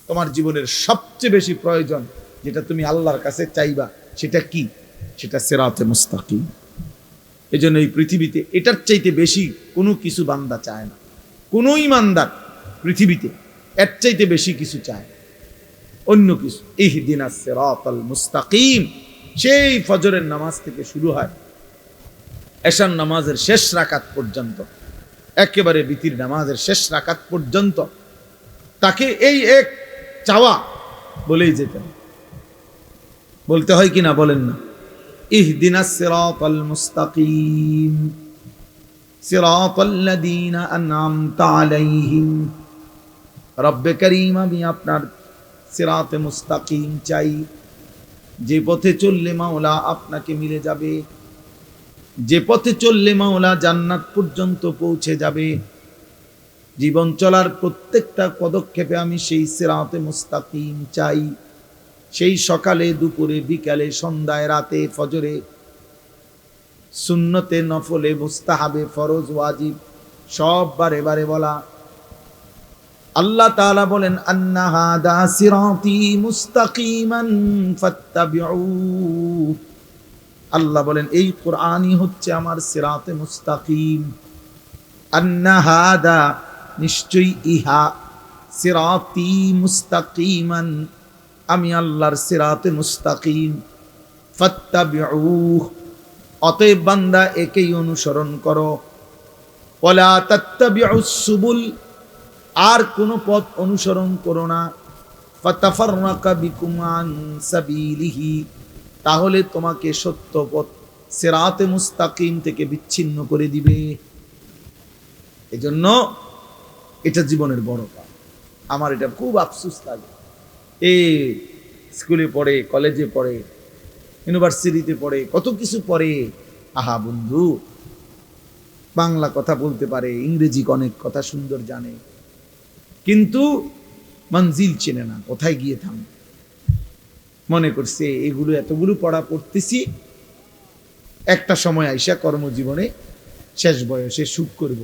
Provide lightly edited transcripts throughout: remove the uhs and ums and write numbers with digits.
তোমার জীবনের সবচেয়ে বেশি প্রয়োজন যেটা তুমি আল্লাহর কাছে চাইবা, সেটা কি? সেটা সিরাতে মুস্তাকিম। এই জন্য এই পৃথিবীতে এটার চাইতে বেশি কোনো কিছু বান্দা চায় না। কোনো ইমানদার পৃথিবীতে এর চাইতে বেশি কিছু চায় না, অন্য কিছু। ইহদিনাস সিরাতাল মুস্তাকিম সেই ফজরের নামাজ থেকে শুরু হয় এশার নামাজের শেষ রাকাত পর্যন্ত, একেবারে বিতির নামাজের শেষ রাকাত পর্যন্ত তাকে এই এক চাওয়া বলেই যেতে হয়। বলতে হয় কিনা বলেন না? ইহদিনাস সিরাতাল মুস্তাকিম সিরাতাল্লাযীনা আন'আমতা আলাইহিম। রব্বে করিম, আমি আপনার সিরাতে মুস্তাকিম চাই, যে পথে চললে মাওলা আপনাকে মিলে যাবে, যে পথে চললে মাওলা জান্নাত পর্যন্ত পৌঁছে যাবে। জীবন চলার প্রত্যেকটা পদক্ষেপে আমি সেই সিরাতে মুস্তাকিম চাই। সেই সকালে, দুপুরে, বিকালে, সন্ধ্যায়, রাতে, ফজরে, সুন্নতে, নফলে, মুস্তাহাবে, ফরজ, ওয়াজিব সব বারে বারে বলা। আল্লাহ তাআলা বলেন, আন্না হাদা সিরাতি মুস্তাকিমান ফাত্তাবিউ। আল্লাহ বলেন, এই কোরআনই হচ্ছে আমার সিরাতে মুস্তাকিম। আন্না হাদা, নিশ্চয়ই ইহা, সিরাতি মুস্তাকিমান, আমি আল্লাহর সিরাতে মুস্তাকিম। ফাত্তাবিউ, অতএব বান্দা একেই অনুসরণ করো। ওয়ালা তাত্তাবিউস সুবুল, আর কোন পথ অনুসরণ করো না। ফাতাফাররাকা বিকুম আন সাবিলিহি, তাহলে তোমাকে সত্য পথ সিরাতে মুস্তাকিম থেকে বিচ্ছিন্ন করে দিবে। এজন্য এটা জীবনের বড় কাজ। আমার এটা খুব আফসোস লাগে, এই স্কুলে পড়ে, কলেজে পড়ে, ইউনিভার্সিটিতে পড়ে, কত কিছু পড়ে। আহা বন্ধু, বাংলা কথা বলতে পারে, ইংরেজি অনেক কথা সুন্দর জানে, কিন্তু মঞ্জিল চেনে না, কোথায় গিয়ে থামবে। মনে করছে এগুলো এতগুলো পড়া পড়তেছি, একটা সময় আইসা কর্মজীবনে শেষ বয়সে সুখ করব,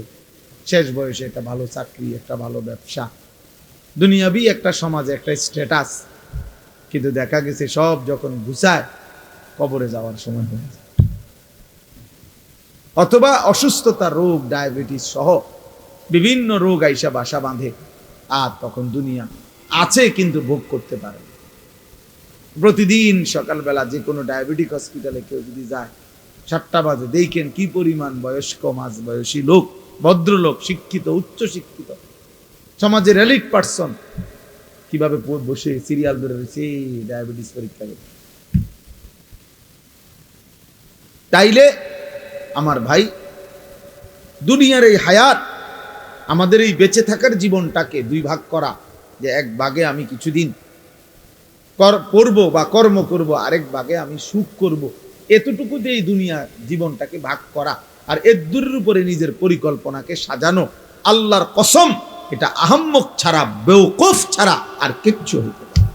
শেষ বয়সে একটা ভালো চাকরি, একটা ভালো ব্যবসা, দুনিয়াবি একটা সমাজে একটা স্ট্যাটাস। কিন্তু দেখা গেছে সব যখন ঘুষায়, কবরে যাওয়ার সময় হয়ে যায়। অথবা অসুস্থতা, রোগ, ডায়াবেটিস সহ বিভিন্ন রোগ আইসা বাসা বাঁধে, আর তখন দুনিয়া আছে কিন্তু ভোগ করতে পারে। প্রতিদিন সকালবেলা যে কোনো ডায়াবেটিক হসপিটালে কেউ যদি যায়, 7টা বাজে, দেখেন কি পরিমাণ বয়স্ক, মাঝ বয়সী লোক, ভদ্রলোক, শিক্ষিত, উচ্চ শিক্ষিত, সমাজের এলিট পার্সন, কিভাবে বসে সিরিয়াল ধরে রয়েছে ডায়াবেটিস পরীক্ষা করে। তাইলে আমার ভাই, দুনিয়ার এই হায়াত, আমাদের এই বেঁচে থাকার জীবনটাকে দুই ভাগ করা, যে এক ভাগে আমি কিছুদিন পড়ব বা কর্ম করব, আরেক ভাগে আমি সুখ করব, এতটুকু দিয়ে এই দুনিয়া জীবনটাকে ভাগ করা, আর এর দূরের উপরে নিজের পরিকল্পনাকে সাজানো, আল্লাহর কসম এটা আহাম্মক ছাড়া, বেওকুফ ছাড়া আর কিচ্ছু হইতে পারে না।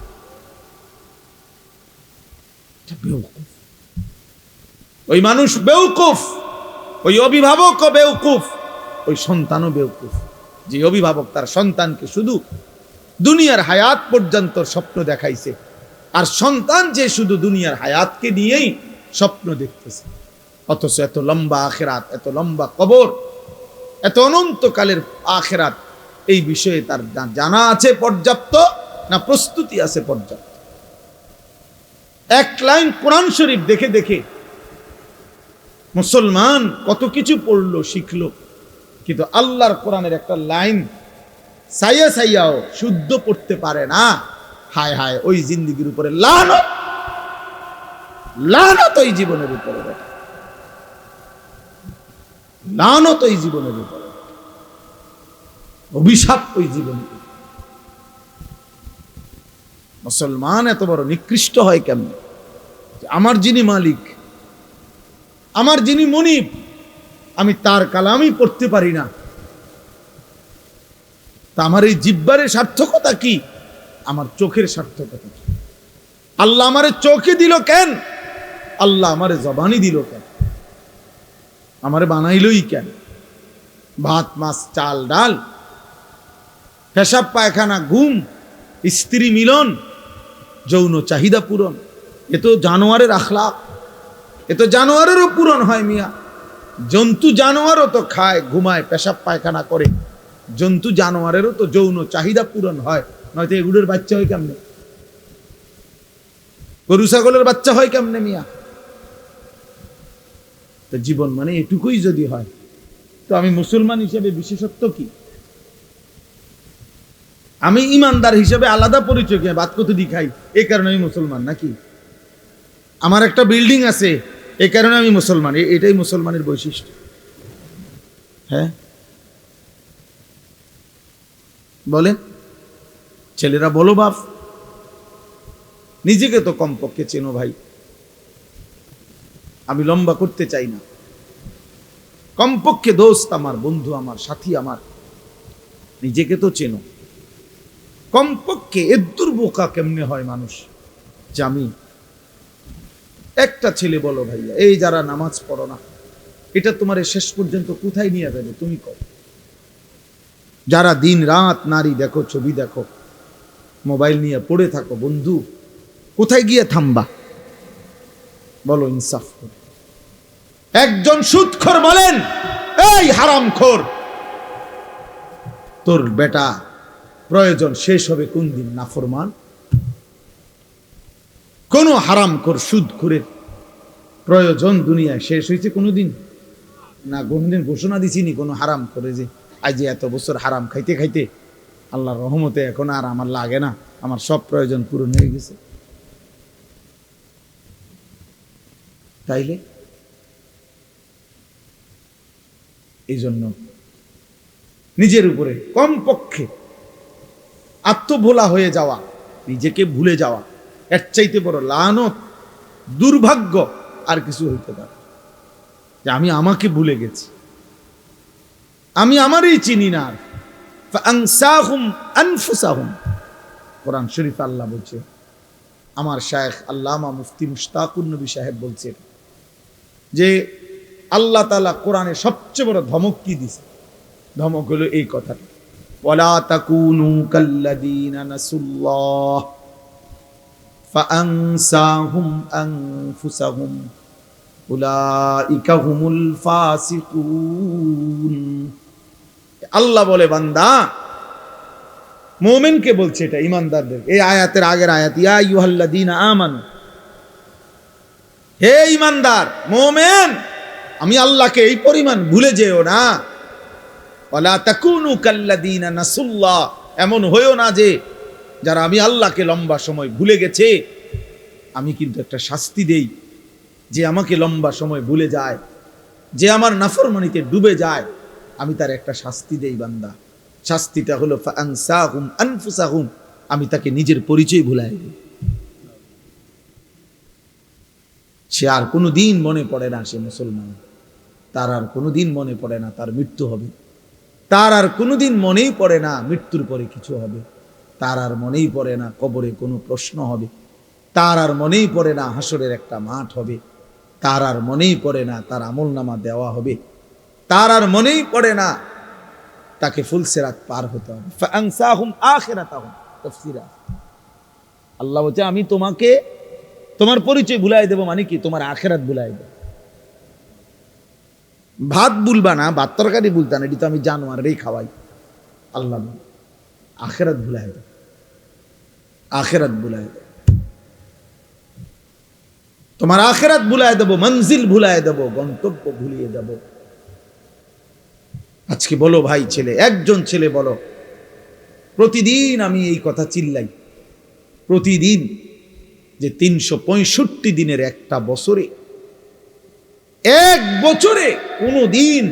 ওই মানুষ বেওকুফ, ওই অভিভাবকও বেওকুফ, ওই সন্তানও বেওকুফ, যে অভিভাবক তার সন্তানকে শুধু দুনিয়ার হায়াত পর্যন্ত স্বপ্ন দেখাইছে, আর সন্তান যে শুধু দুনিয়ার হায়াতকে নিয়েই স্বপ্ন দেখতেছে। অথচ এত লম্বা আখিরাত, এত লম্বা কবর, এত অনন্তকালের আখিরাত, এই বিষয়ে তার জানা আছে পর্যাপ্ত না প্রস্তুতি আছে পর্যাপ্ত? এক লাইন কোরআন শরীফ দেখে দেখে মুসলমান কত কিছু পড়লো, শিখলো, কিন্তু আল্লাহর কোরআনের একটা লাইন সাইয়া সাইয়াও শুদ্ধ পড়তে পারে না। হায় হায়, ওই জিন্দেগির উপরে লানত, লানত ওই জীবনের উপরে, লানত ওই জীবনের উপরে, অভিশাপ ওই জীবনের উপরে। মুসলমান এত বড় নিকৃষ্ট হয় কেমন? আমার যিনি মালিক, আমার যিনি মুনিব, আমি তার কালামই পড়তে পারি না, তা আমার এই জিহ্বারের সার্থকতা কি? আমার চোখের সার্থকতা কি? আল্লাহ আমারে চোখে দিল কেন? আল্লাহ আমারে জবানি দিল কেন? আমারে বানাইলই কেন? ভাত, মাছ, চাল, ডাল, পেশাব, পায়খানা, ঘুম, স্ত্রী মিলন, যৌন চাহিদা পূরণ, এ তো জানোয়ারের আখলাক, এ তো জানোয়ারেরও পূরণ হয় মিয়া। জন্তু জানোয়ারও তো খায়, ঘুমায়, পেশাব পায়খানা করে, জন্তু জানোয়ারেরও তো যৌন চাহিদা পূরণ হয়, নয়তো এগুলোর বাচ্চা হয় কেমনে? গরু ছাগলের বাচ্চা হয় কেমনে মিয়া? তো জীবন মানে এটুকুই যদি হয়, তো আমি মুসলমান হিসেবে বিশেষত্ব কি? আমি ইমানদার হিসেবে আলাদা পরিচয় কি? ভাত কত দি খাই, এই কারণে আমি মুসলমান নাকি? আমার একটা বিল্ডিং আছে, এই কারণে আমি মুসলমান, এটাই মুসলমানের বৈশিষ্ট্য। হ্যাঁ বলেন, ছেলেরা বলো বাপ, নিজেকে তো কমপক্ষে চেনো ভাই। আমি লম্বা করতে চাই না, কমপক্ষে দোস্ত আমার, বন্ধু আমার, সাথী আমার, নিজেকে তো চেনো কমপক্ষে। এদ্দুর বোকা কেমনে হয় মানুষ যে আমি একটা ছেলে বলো ভাইয়া, এই যারা নামাজ পড়ো না, এটা তোমার শেষ পর্যন্ত কোথায় নিয়ে যাবে তুমি কও? যারা দিন রাত নারী দেখো, ছবি দেখো, মোবাইল নিয়ে পড়ে থাকো, বন্ধু কোথায় গিয়ে থামবা বলো ইনসাফ করে? একজন সুদখোর বলেন, এই হারামখোর, তোর বেটা প্রয়োজন শেষ হবে কোন দিন? নাফরমান কোন হারামখোর সুদখোরের প্রয়োজন দুনিয়ায় শেষ হয়েছে কোনোদিন? না, কোনদিন ঘোষণা দিছিনি কোনো হারাম করে যে আজ এত বছর হারাম খাইতে খাইতে আল্লাহর রহমতে এখন আর আমার লাগে না, আমার সব প্রয়োজন পূরণ হয়ে গেছে। তাইলে এই জন্য নিজের উপরে কমপক্ষে আত্মভোলা হয়ে যাওয়া, নিজেকে ভুলে যাওয়া, এর চাইতে বড় লানত, দুর্ভাগ্য আর কিছু হইতে পারে? যে আমি আমাকে ভুলে গেছি, আমি আমারই চিনি না। ফাআনসাহুম আনফুসাহুম, কোরআন শরীফ আল্লাহ বলছে, আমার শায়েখ আল্লামা মুফতি মুশতাকুর নবী সাহেব বলছে যে আল্লাহ তাআলা কোরআনে সবচেয়ে বড় ধমক কি দিছে? ধমক হলো এই কথাটা, ওয়ালা তাকুনু কাল্লাযীনা নাসুল্লাহ ফাআনসাহুম আনফুসাহুম উলাইকা হুমুল ফাসিকুন। আল্লাহ বলে বান্দা, মুমিনকে বলছে এটা, ইমানদারদের। এই আয়াতের আগের আয়াত, ইয়া আইয়ুহাল্লাযীনা আমানু, হে ইমানদার মুমিন, আমি আল্লাহকে এই পরিমাণ ভুলে যেও না। ওয়ালা তাকুনু কাল্লাযীনা নাসুল্লাহ, এমন হইও না যে যারা আমি আল্লাহকে লম্বা সময় ভুলে গেছে, আমি কিন্তু একটা শাস্তি দেই। যে আমাকে লম্বা সময় ভুলে যায়, যে আমার নাফরমানিতে ডুবে যায়, আমি তার একটা শাস্তি দেই বান্দা। শাস্তিটা হলো ফাআনসাহুম আনফুসাহুম, আমি তাকে নিজের পরিচয় ভুলাই দিই। সে আর কোনো দিন মনে পড়ে না সে মুসলমান, তার আর কোনো দিন মনে পড়ে না তার মৃত্যু হবে, তার আর কোনোদিন মনেই পড়ে না মৃত্যুর পরে কিছু হবে, তার আর মনেই পড়ে না কবরে কোনো প্রশ্ন হবে, তার আর মনেই পড়ে না হাসরের একটা মাঠ হবে, তার আর মনেই পড়ে না তার আমলনামা দেওয়া হবে, তার আর মনেই পড়ে না তাকে ফুলসিরাত পার হতে হবে। ফাআনসাহুম আখিরাতাহুম, তাফসীরা আল্লাহ বলছে আমি তোমাকে তোমার পরিচয় ভুলাই দেব, মানে কি? তোমার আখিরাত ভুলাই দেব। ভাত ভুলবা না, ভাত তরকারি ভুলতা না, এটি তো আমি জানোয়ারেরই খাওয়াই। আল্লাহ আখিরাত ভুলাই দেব, আখিরাত ভুলাই দেব, তোমার আখিরাত ভুলাই দেব, মঞ্জিল ভুলাই দেব, গন্তব্য ভুলিয়ে দেব। আজকে বলো ভাই, ছেলে, একজন ছেলে বলো, প্রতিদিন আমি এই কথা চিল্লাই, প্রতিদিন যে 365 দিনের একটা বছরে, এক বছরে কোনো দিন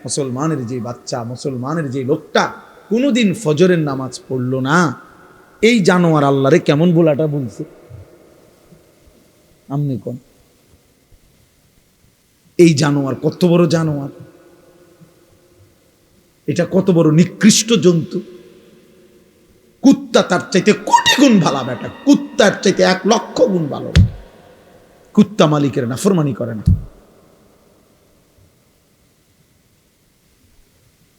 মুসলমানের যে বাচ্চা, মুসলমানের যে লোকটা কোনোদিন ফজরের নামাজ পড়লো না, এই জানোয়ার আল্লাহরে কেমন বলাটা বলছে? আমনি কোন এই জানোয়ার কত বড় জানোয়ার, এটা কত বড় নিকৃষ্ট জন্তু। কুত্তা তার চাইতে কোটি গুণ ভালো বেটা, কুত্তার চাইতে 1,00,000 গুণ ভালো। কুত্তা মালিকের নাফরমানি করে না।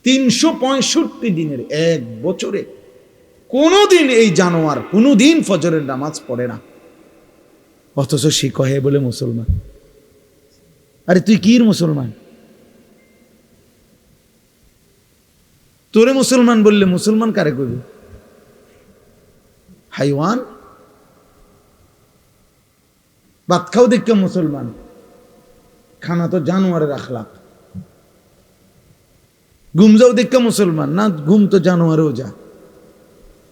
365 দিনের এক বছরে কোনোদিন এই জানোয়ার কোনোদিন ফজরের নামাজ পড়ে না, অথচ সে কহে বলে মুসলমান। আরে তুই কি মুসলমান? তোরে মুসলমান বললে মুসলমান কারে কইবে? হাইওয়ান। ভাত খাও দেখে মুসলমান, খানা তো জানোয়ারের আখলাক। ঘুম যাও দেখে মুসলমান না, ঘুম তো জানোয়ারেও যা।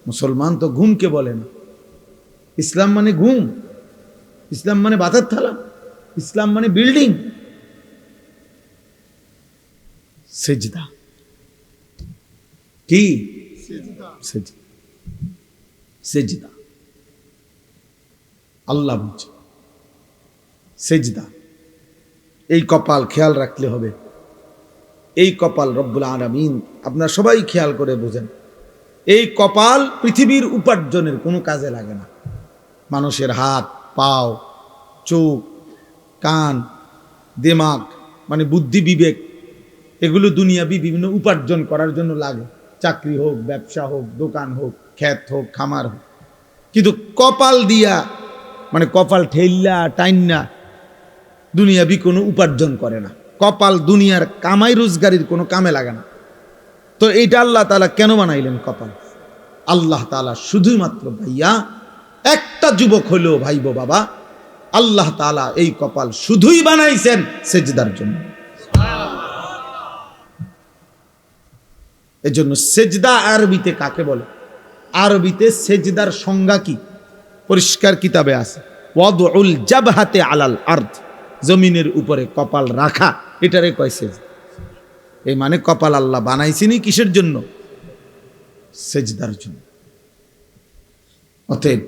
মুসলমান তো ঘুমকে বলে না। ইসলাম মানে ঘুম, ইসলাম মানে ভাতের থালা, ইসলাম মানে বিল্ডিং। সেজদা কি? সেজদা আল্লাহ বুঝে। সেজদা এই কপাল খেয়াল রাখলে হবে। এই কপাল রব্বুল আলামিন, আপনারা সবাই খেয়াল করে বোঝেন, এই কপাল পৃথিবীর উপার্জনের কোনো কাজে লাগে না। মানুষের হাত, পাও, চোখ, কান, দিমাগ মানে বুদ্ধি, বিবেক, এগুলো দুনিয়াবি বিভিন্ন উপার্জন করার জন্য লাগে। চাকরি হোক, ব্যবসা হোক, দোকান হোক, ক্ষেত হোক, খামার হোক। কিন্তু কপাল দিয়া মানে কপাল ঠেল্লা টাইন্না দুনিয়াবি কোনো উপার্জন করে না। কপাল দুনিয়ার কামাই রোজগারির কোনো কামে লাগে না। তো এইটা আল্লাহ তাআলা কেন বানাইলেন কপাল? আল্লাহ তাআলা শুধুমাত্র ভাইয়া একটা যুবক হলেও ভাইব বাবা, আল্লাহ তাআলা এই কপাল শুধুই বানাইছেন সেজদার জন্য। এজন্য সেজদা আরবিতে কাকে বলে? আরবিতে সেজদার সংজ্ঞা কি? পরিষ্কার কিতাবে আছে, ওয়াদউল জাবহাতে আলাল আরদ, জমিনের উপরে কপাল রাখা, এটারে কয় সেজদা। এই মানে কপাল আল্লাহ বানাইছেনি কিসের জন্য? সেজদার জন্য। অতএব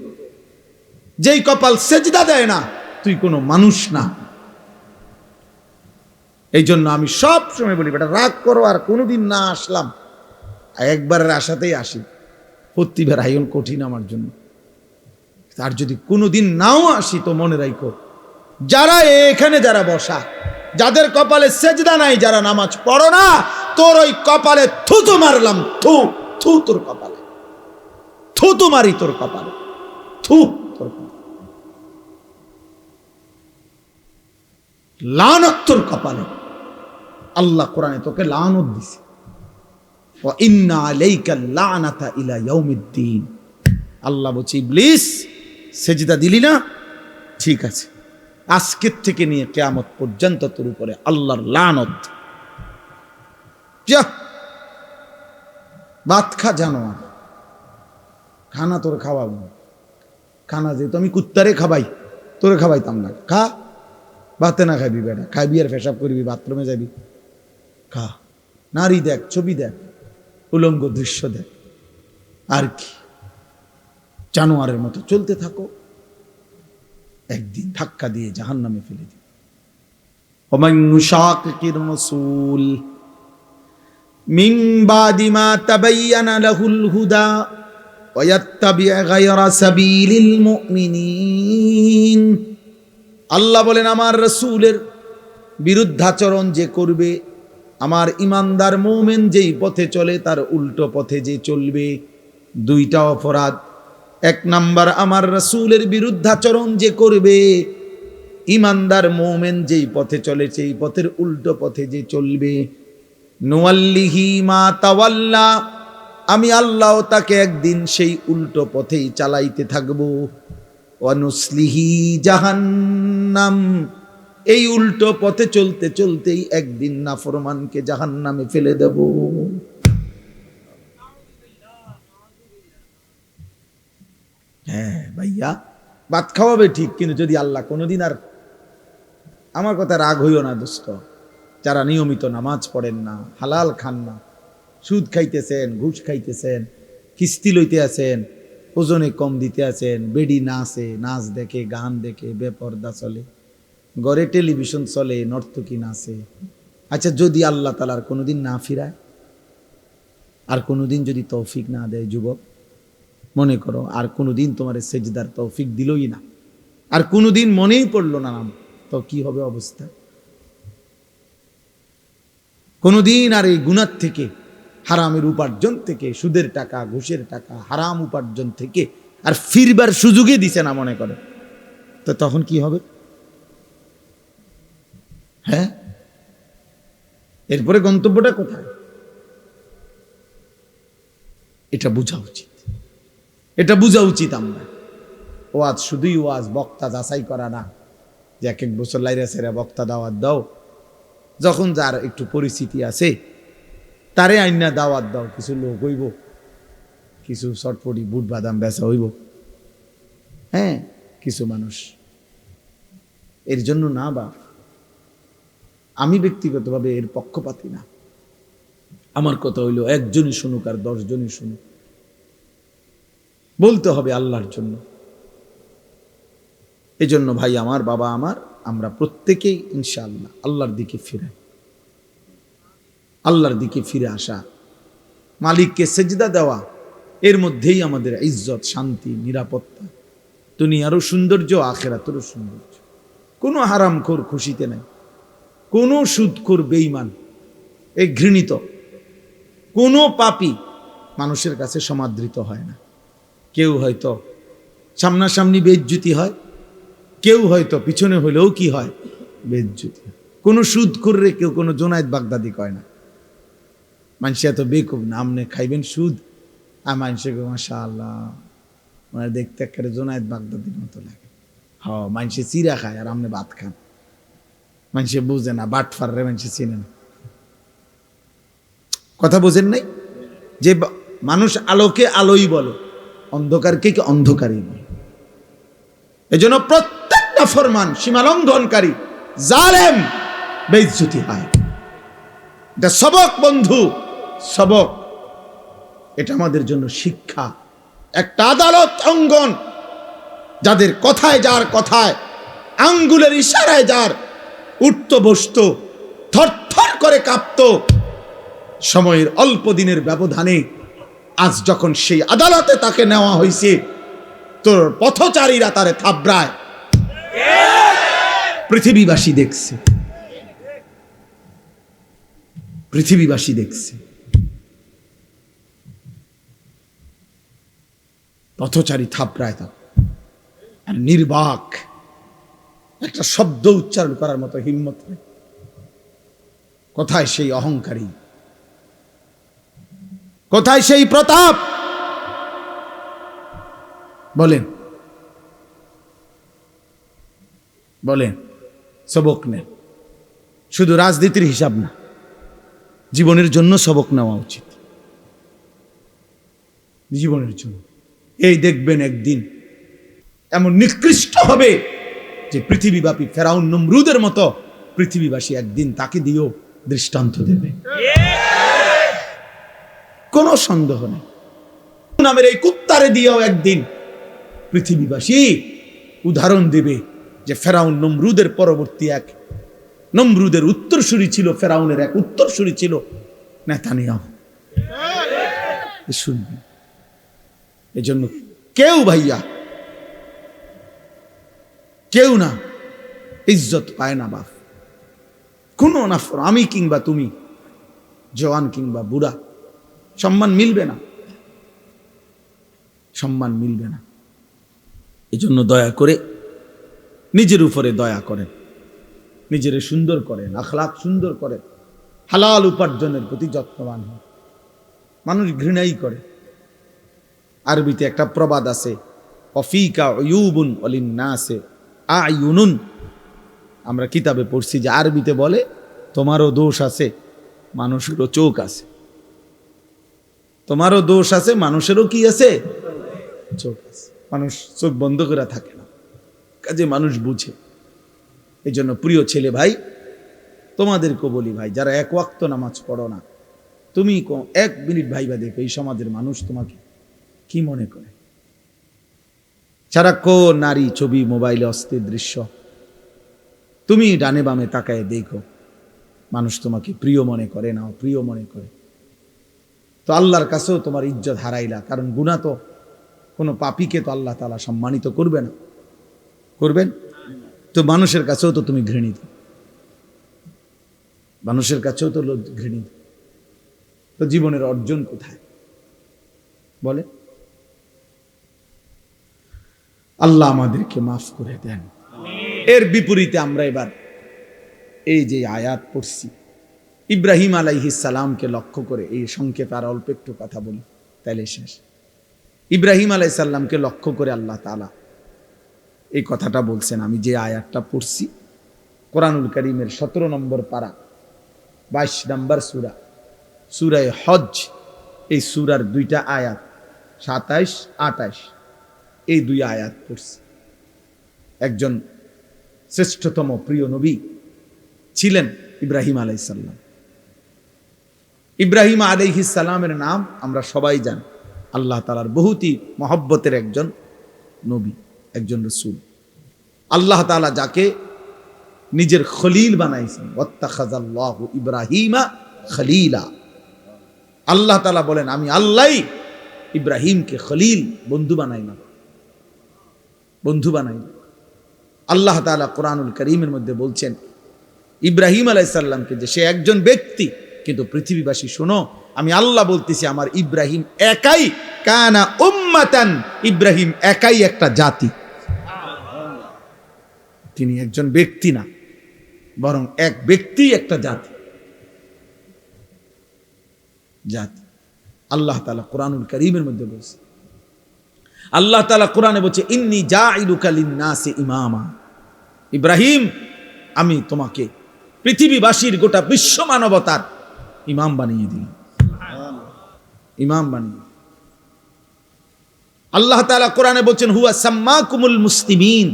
যেই কপাল সেজদা দেয় না, তুই কোনো মানুষ না। এই জন্য আমি সব সময় বলি, বেটা রাগ করো আর কোনোদিন না আসলাম, একবারের আশাতেই আসি, প্রতিবার আয়োজন কঠিন আমার জন্য। আর যদি কোনোদিন নাও আসি তো মনে রাখো, যারা এখানে যারা বসা, যাদের কপালে সেজদা নাই, যারা নামাজ পড়ো না, তোর ওই কপালে থুতু মারলাম। থু থু তোর কপালে, থুতু মারি তোর কপালে, থু তোর কপালে, লানত তোর কপালে। আল্লাহ কোরআনে তোকে লানত দিছে, ওয়া ইন্না আলাইকা লানাতা ইলা ইয়াউমিদ্দিন। আল্লাহ বলছে, ইবলিস সেজদা দিলি না, ঠিক আছে, আজকের থেকে নিয়ে কিয়ামত পর্যন্ত তোর উপরে আল্লাহর লানত। যা ভাত খা জানোয়ার, খানা তোর খাওয়াবো, খানা যেহেতু আমি কুত্তারে খাবাই, তোরে খাবাইতাম না। খা, ভাতে না খাবি বেটা, খাবি আর পেশাব করবি, বাথরুমে যাবি, খা। নারী দেখ, ছবি দেখ, উলঙ্গ দৃশ্য দেখ, আর কি জানোয়ারের মতো চলতে থাকো, একদিন ধাক্কা দিয়ে জাহান্নামে ফেলে দিবে। ওমান ইউশাকিকির রাসূল মিন বাদি মা তাবায়্যানা লাহুল হুদা ওয়া ইয়াত্তাবি' গায়রা সাবিলিল মুমিনিন। আল্লাহ বলেন, আমার রাসূলের বিরুদ্ধাচরণ যে করবে, আমার ইমানদার মুমিন যেই পথে চলে তার উল্টো পথে যে চলবে, দুইটা অপরাধ। এক নাম্বার, আমার রাসূলের বিরুদ্ধাচরণ যে করবে, ইমানদার মুমিন যেই পথে চলে সেই পথের উল্টো পথে যে চলবে, নুওয়াল্লিহি মা তাওয়াল্লা, আমি আল্লাহ তাকে একদিন সেই উল্টো পথেই চালাইতে থাকবো। ওয়া নুসলিহি জাহান্নাম, এই উল্টো পথে চলতে চলতেই একদিন নাফরমানকে জাহান্নামে ফেলে দেব। হ্যাঁ ভাইয়া, ভাত খাওয়াবে ঠিক, কিন্তু যদি আল্লাহ কোনোদিন, আর আমার কথা রাগ হইও না দোস্ত, যারা নিয়মিত নামাজ পড়েন না, হালাল খান না, সুদ খাইতেছেন, ঘুষ খাইতেছেন, কিস্তি লইতে আছেন, ওজনে কম দিতে আছেন, বেডি নাচে, নাচ দেখে, গান দেখে, বেপর্দা চলে, ঘরে টেলিভিশন চলে, নর্তকী নাচে। আচ্ছা, যদি আল্লাহ তাআলার কোনোদিন না ফিরায়, আর কোনোদিন যদি তৌফিক না দেয়, যুবক মনে করো আর কোনোদিন তোমার সেজদার তৌফিক দিলই না, আর কোনোদিন মনেই পড়লো না নাম, তো কি হবে অবস্থা? কোনোদিন আর এই গুনাহ থেকে হারামের উপার্জন থেকে, সুদের টাকা, ঘুষের টাকা, হারাম উপার্জন থেকে, আর ফিরবার সুযোগই দিছে না মনে করে, তো তখন কি হবে? হ্যাঁ, এরপরে গন্তব্যটা কোথায়? এটা বোঝা উচিত, এটা বোঝা উচিত। আমরা ওয়াজ শুধুই ওয়াজ, বক্তা যাচাই করা না, যে এক এক বছর লাইরা সেরা বক্তা দাওয়াত দাও, যখন যার একটু পরিস্থিতি আছে তারে আইনা দাওয়াত দাও, কিছু লোক হইব, কিছু চটপটি বুট বাদাম বেচা হইব, হ্যাঁ, কিছু মানুষ। এর জন্য না, বা আমি ব্যক্তিগতভাবে এর পক্ষপাতী না। আমার কথা হইল একজনই শুনুক আর 10 জনই শুনুক, বলতে হবে আল্লাহর জন্য। এই জন্য ভাই আমার, বাবা আমার, আমরা প্রত্যেকেই ইনশাআল্লাহ আল্লাহর দিকে ফিরে, আল্লাহর দিকে ফিরে আসা, মালিককে সেজদা দেওয়া, এর মধ্যেই আমাদের ইজ্জত, শান্তি, নিরাপত্তা, দুনিয়ারও সৌন্দর্য, আখিরাতেরও সৌন্দর্য। কোনো হারামখোর খুশিতে নাই, কোনো সুদখোর বেঈমান, এই ঘৃণিত কোনো পাপী মানুষের কাছে সমাদৃত হয় না। কেউ হয়তো সামনাসামনি বেইজ্জতি হয়, কেউ হয়তো পিছনে হলেও কি হয়, বেইজ্জতি হয়। কোনো সুদখোররে কেউ কোনো জোনায়েদ বাগদাদি কয় না। মানুষ এত বেকুব না, আমনে খাইবেন সুদ, আর মানুষের মাশাআল্লাহ মানে দেখতে একেবারে জোনায়েদ বাগদাদির মতো লাগে। মানুষে চিরা খায় আর আমনে ভাত খান। মানুষে বুঝে না, বাটফার রে মানুষে চিনে না। কথা বোঝেন নাই? যে মানুষ আলোকে আলোই বলে, অন্ধকারকে কি অন্ধকারই বলে। এই জন্য প্রত্যেকটা ফরমান সীমালঙ্ঘনকারী, জালেম, বেইজ্জতি হয়। এটা সবক বন্ধু, সবক। এটা আমাদের জন্য শিক্ষা। একটা আদালত অঙ্গন, যাদের কথায়, যার কথায়, আঙ্গুলের ইশারায় যার উঠত বসত, থরথর করে কাঁপত, সময়ের অল্প দিনের ব্যবধানে আজ যখন সেই আদালতে তাকে নেওয়া হয়েছে, তোর পথচারীরা তারে থাবড়ায়, পৃথিবীবাসী দেখছে, পৃথিবীবাসী দেখছে। পথচারী থাবড়ায় তা, আর নির্বাক একটা শব্দ উচ্চারণ করার মতো হিম্মত নেই। কোথায় সেই অহংকারী, কোথায় সেই প্রতাপ? বলেন, বলেন। সবক নেন, শুধু রাজনীতির হিসাব না, জীবনের জন্য সবক নেওয়া উচিত, জীবনের জন্য। এই দেখবেন একদিন এমন নিকৃষ্ট হবে যে পৃথিবীব্যাপী ফেরাউন নমরুদের মতো পৃথিবীবাসী একদিন তাকে দিয়েও দৃষ্টান্ত দেবে, কোনো সন্দেহ নেই। নামের এই কুত্তারে দিয়েও একদিন পৃথিবীবাসী উদাহরণ দেবে যে ফেরাউন নমরুদের পরবর্তী এক, নমরুদের উত্তরসূরি ছিল, ফেরাউনের এক উত্তরসূরি ছিল নেতানিয়াহু। শুনবি। এজন্য কেউ ভাইয়া, কেউ না ইজ্জত পায় না বাপ, কোনো না। আমি কিংবা তুমি, জওয়ান কিংবা বুড়া, সম্মান মিলবে না, সম্মান মিলবে না। এজন্য দয়া করে নিজের উপরে দয়া করেন, নিজের সুন্দর করেন, আখলাক সুন্দর করেন, হালাল উপার্জনের প্রতি যত্নবান হন। মানুষ ঘৃণাই করে। আরবিতে একটা প্রবাদ আছে, অফিকা উয়ুবুন ওয়ালিন্নাসে আয়ুনুন। আমরা কিতাবে পড়ছি যে আরবিতে বলে তোমারও দোষ আছে, মানুষেরও চোখ আছে। তোমারও দোষ আছে, মানুষেরও কি আছে, চোখ আছে। মানুষ চোখ বন্ধ করে থাকে না, কাজে মানুষ বুঝে। এই জন্য প্রিয় ছেলে ভাই, তোমাদেরকে বলি ভাই, যারা এক ওয়াক্ত নামাজ পড়ো না, তুমি 1 মিনিট ভাইবা দেখো এই সমাজের মানুষ তোমাকে কি মনে করে। সারাক্ষণ নারী ছবি, মোবাইলে অস্থির দৃশ্য, তুমি ডানে বামে তাকায় দেখো, মানুষ তোমাকে প্রিয় মনে করে না অপ্রিয় মনে করে। তো আল্লাহর কাছেও তোমার ইজ্জত হারাইলা, কারণ গুনাহ তো কোনো পাপীকে তো আল্লাহ তাআলা সম্মানিত করবে না, করবেন? তো মানুষের কাছেও তো তুমি ঘৃণিত, মানুষের কাছেও তো ঘৃণিত। তো জীবনের অর্জন কোথায় বলে? আল্লাহ আমাদেরকে মাফ করে দেন। এর বিপরীতে আমরা এবার এই যে আয়াত পড়ছি, ইব্রাহিম আলাইহিস সালামকে লক্ষ্য করে, এই সংক্ষেপে আর অল্প একটু কথা বলি তাইলে শেষ। ইব্রাহিম আলাইহিস সালামকে লক্ষ্য করে আল্লাহ তাআলা এই কথাটা বলছেন। আমি যে আয়াতটা পড়ছি কোরআনুল কারীমের 17 নম্বর পারা 22 নম্বর সূরা, সূরা হজ, এই সূরার 2টা আয়াত 27, 28, এই 2 আয়াত পড়ছি। একজন শ্রেষ্ঠতম প্রিয় নবী ছিলেন ইব্রাহিম আলাইহিস সালাম। ইব্রাহিম আলাইহিস সালামের নাম আমরা সবাই জানি, আল্লাহ তাআলার বহুতই মহব্বতের একজন নবী, একজন রাসূল। আল্লাহ তাআলা যাকে নিজের খলিল বানাইছেন, ওয়াত্তাখাযাল্লাহু ইব্রাহিমা খলিলা। আল্লাহ তাআলা বলেন আমি আল্লাহই ইব্রাহিমকে খলিল, বন্ধু বানাইলাম, বন্ধু বানাইলাম। আল্লাহ তাআলা কোরআনুল কারীমের মধ্যে বলছেন ইব্রাহিম আলাইহিস সালামকে যে সে একজন ব্যক্তি, কিন্তু পৃথিবীবাসী শোনো, আমি আল্লাহ বলতেছি আমার ইব্রাহিম একাই, কানা উম্মাতান, ইব্রাহিম একাই একটা জাতি। তিনি একজন ব্যক্তি না, বরং এক ব্যক্তি একটা জাতি। জাতি আল্লাহ তাআলা কোরআনুল কারীমের মধ্যে বলছে, আল্লাহ তাআলা কোরআনে বলছে ইন্নী জাইলুকা লিন-নাসি ইমামা। ইব্রাহিম আমি তোমাকে পৃথিবীবাসীর গোটা বিশ্ব মানবতার ইমাম বানিয়ে দিলাম, ইমাম বানিয়ে। আল্লাহ তাআলা কোরআনে বলছেন হুয়া সাম্মাকুমুল মুসলিমিন।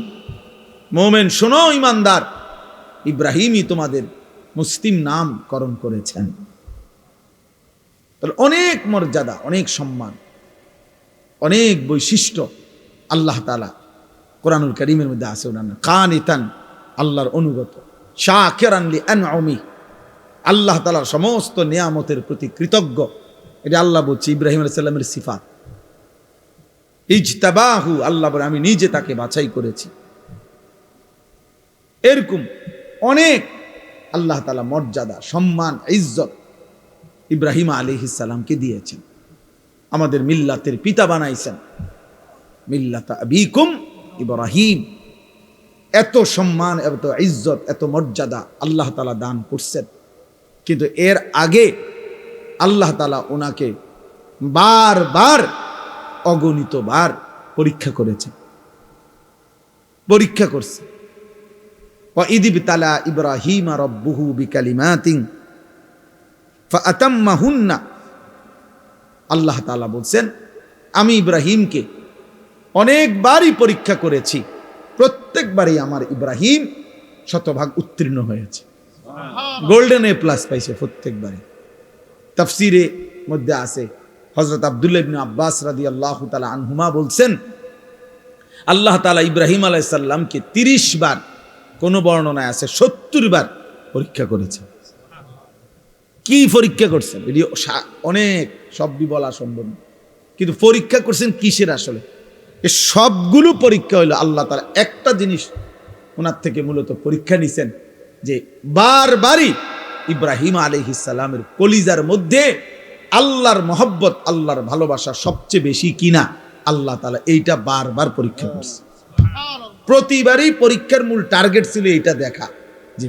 মুমিন শোনো, ঈমানদার, ইব্রাহিমই তোমাদের মুসলিম নামকরণ করেছেন। তাহলে অনেক মর্যাদা, অনেক সম্মান, অনেক বৈশিষ্ট্য আল্লাহ তাআলা কোরআনুল কারীমের মধ্যে আছে। ওনার কানিতান, আল্লাহর অনুগত, শাকিরান লিআনউমি, আল্লাহ তাআলার সমস্ত নিয়ামতের প্রতি কৃতজ্ঞ। এটা আল্লাহ বলছে ইব্রাহিম আলাইহিস সালামের সিফাত। ইজতাবাহু, আল্লাহ বলে আমি নিজে তাকে বাছাই করেছি। এরকম অনেক আল্লাহ তাআলা মর্যাদা, সম্মান, ইজ্জত ইব্রাহিম আলাইহিস সালামকে দিয়েছেন। আমাদের মিল্লাতের পিতা বানাইছেন, মিল্লাত আবিকুম ইব্রাহিম। এত সম্মান, এত ইজ্জত, এত মর্যাদা আল্লাহ তাআলা দান করছেন। কিন্তু এর আগে আল্লাহ তাআলা ওনাকে বারবার, অগণিতবার পরীক্ষা করেছেন, পরীক্ষা করছে। ওয়া ইযিবতালা ইব্রাহিমা রাব্বুহু বিকালিমাতিন ফাআতাম্মাহুন্না। আল্লাহ তাআলা বলছেন আমি ইব্রাহিমকে অনেকবারই পরীক্ষা করেছি, প্রত্যেকবারই আমার ইব্রাহিম শতভাগ উত্তীর্ণ হয়েছে, গোল্ডেন এ প্লাস পাইছে প্রত্যেকবারে। তাফসিরে মধ্যে আছে হযরত আব্দুল্লাহ ইবনে আব্বাস রাদিয়াল্লাহু তাআলা আনহুমা বলছেন আল্লাহ তাআলা ইব্রাহিম আলাইহিস সালামকে 30 বার, কোন বর্ণনায় আছে 70 বার পরীক্ষা করেছেন। কি পরীক্ষা করছেন এটি অনেক শব্দই বলা সম্ভব না, কিন্তু পরীক্ষা করছেন কিসের? আসলে এ সবগুলো পরীক্ষা হইলো আল্লাহ তাআলা একটা জিনিস ওনার থেকে মূলত পরীক্ষা নিছেন, যে বারবারই ইব্রাহিম আলাইহিস সালামের কলিজার মধ্যে আল্লাহর মহব্বত, আল্লাহর ভালোবাসা সবচেয়ে বেশি কিনা আল্লাহ তাআলা এইটা বারবার পরীক্ষা করছে। প্রতিবারই পরীক্ষার মূল টার্গেট ছিল এটা দেখা, যে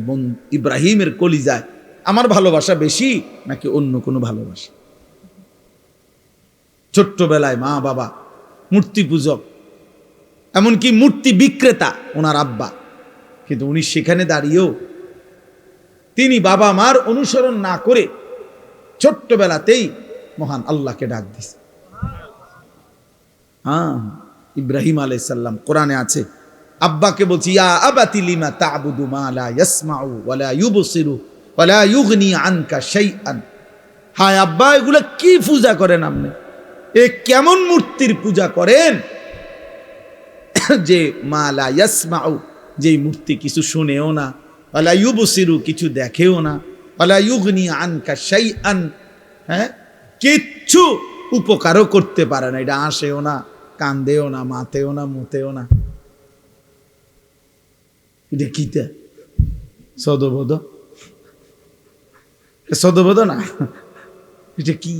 ইব্রাহিমের কলিজায় আমার ভালোবাসা বেশি নাকি অন্য কোনো ভালোবাসা। ছোট্টবেলায় মা বাবা মূর্তি পূজক, এমনকি মূর্তি বিক্রেতা ওনার আব্বা, কিন্তু উনি সেখানে দাঁড়িয়েও তিনি বাবা মার অনুসরণ না করে ছোট্টবেলাতেই মহান আল্লাহকে ডাক দিছে। ইব্রাহিম আলাইহিস সালাম, কোরআনে আছে আব্বাকে বলছি ইয়া আবাতি লিমা তা'বুদু মা লা ইয়াসমাউ ওয়া লা ইউবসিরু ওয়া লা ইউগনি আনকা শাইআন। হায় আব্বা, এগুলা কি পূজা করেন আপনি? এ কেমন মূর্তির পূজা করেন যে মা লা ইয়াসমাউ, যে মূর্তি কিছু শুনেও না, ওয়া লা ইউবসিরু, কিছু দেখেও না, ওয়া লা ইউগনি আনকা শাইআন, হ্যাঁ, কিচ্ছু উপকারও করতে পারে না, এটা আসেও না, কান্দেও না, মাথেও না, মুতেও না। এটা কিতা সদবোধ, সদবোধ না, এটা কি?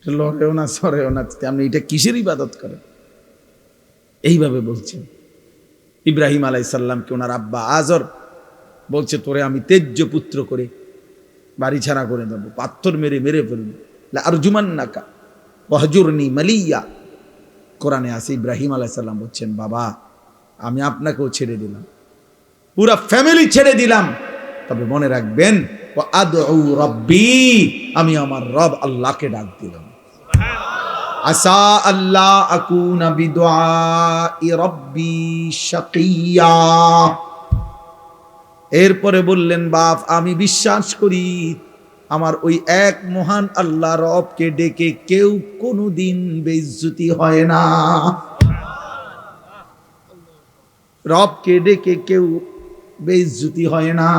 লড়েও না সরেও না, আপনি এটা কিসের ইবাদত করেন? এইভাবে বলছেন। ইব্রাহিম আলাইহিস সালামকে ওনার আব্বা আজর বলছে, তোরে আমি তেজ্য পুত্র করে বাড়ি ছাড়া করে দেব, পাথর মেরে মেরে ফেলবো, লা আরজুমান্নাকা ওয়াহজুরনি মালিয়া। কোরআনে আছে ইব্রাহিম আলাইহিস সালাম বলছেন, বাবা আমি আপনাকেও ছেড়ে দিলাম, পুরা ফ্যামিলি ছেড়ে দিলাম, তবে মনে রাখবেন ওয়া আদউ রাব্বি, আমি আমার রব আল্লাহকে ডাক দিলাম। আসা আল্লাহ আকুনা বিদুআই রাব্বি শাকিয়া। এরপরে বললেন, বাপ আমি বিশ্বাস করি আমার ওই এক মহান আল্লাহ রবকে ডেকে কেউ কোনোদিন বেইজ্জতি হয় না। রবকে ডেকে কেউ বেইজ্জতি হয় না,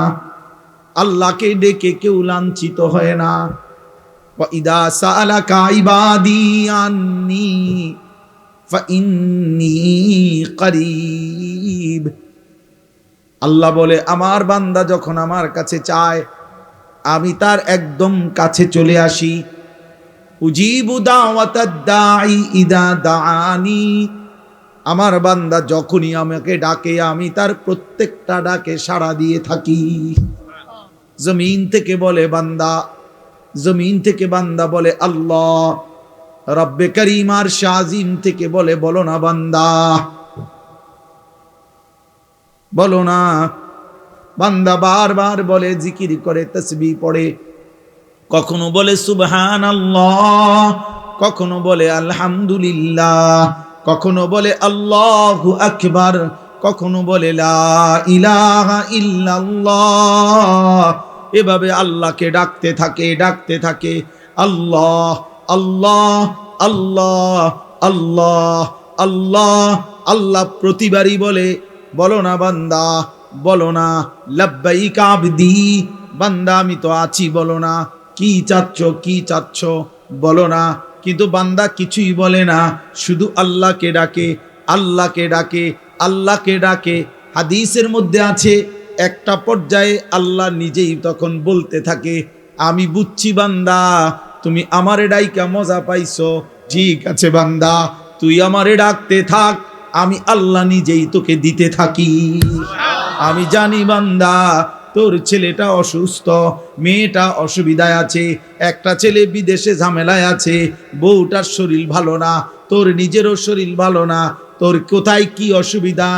আল্লাহকে ডেকে কেউ লাঞ্ছিত হয় না। وَإِذَا سَأَلَكَ عِبَادِي عَنِّي فَإِنِّي قَرِيبٌ। আল্লাহ বলে, আমার বান্দা যখন আমার কাছে চায় আমি তার একদম কাছে চলে আসি। উজিবু দাওয়াতাদ দাঈ ইযা দাআনি। আমার বান্দা যখনই আমাকে ডাকে আমি তার প্রত্যেকটা ডাকে সাড়া দিয়ে থাকি। জমিন থেকে বলে বান্দা, জমিন থেকে বান্দা বলে আল্লাহ, রব্বে করিম আর শাজিম থেকে বলে বলো না বান্দা, বলো না। বান্দা বারবার বলে, জিকির করে, তাসবিহ পড়ে, কখনো বলে সুবহানাল্লাহ, কখনো বলে আলহামদুলিল্লাহ, কখনো বলে আল্লাহু আকবার, কখনো বলে লা ইলাহা ইল্লাল্লাহ। এভাবে আল্লাহকে ডাকতে থাকে, ডাকতে থাকে। আল্লাহ আল্লাহ আল্লাহ আল্লাহ আল্লাহ আল্লাহ। প্রতিবারই বলে বলো না বান্দা, বলো না লাব্বাইকা আবদি, বান্দা আমি তো আছি, বলো না কি চাচ্ছ, কি চাচ্ছ বলো না। কিন্তু বান্দা কিছুই বলে না, শুধু আল্লাহকে ডাকে, আল্লাহকে ডাকে, আল্লাহকে ডাকে। হাদিসের মধ্যে আছে একটা পর্যায়ে আল্লাহ নিজেই তখন বলতে থাকে, আমি বুঝছি বান্দা তুমি আমারে ডাইকা মজা পাইছো, ঠিক আছে বান্দা তুই আমারে ডাকতে থাক, আমি আল্লাহ নিজেই তোকে দিতে থাকি। আমি জানি বান্দা তোর ছেলেটা অসুস্থ, মেয়েটা অসুবিধায় আছে, একটা ছেলে বিদেশে ঝামেলায় আছে, বউটার শরীর ভালো না, তোর নিজেরও শরীর ভালো না, তোর কোথায় কি অসুবিধা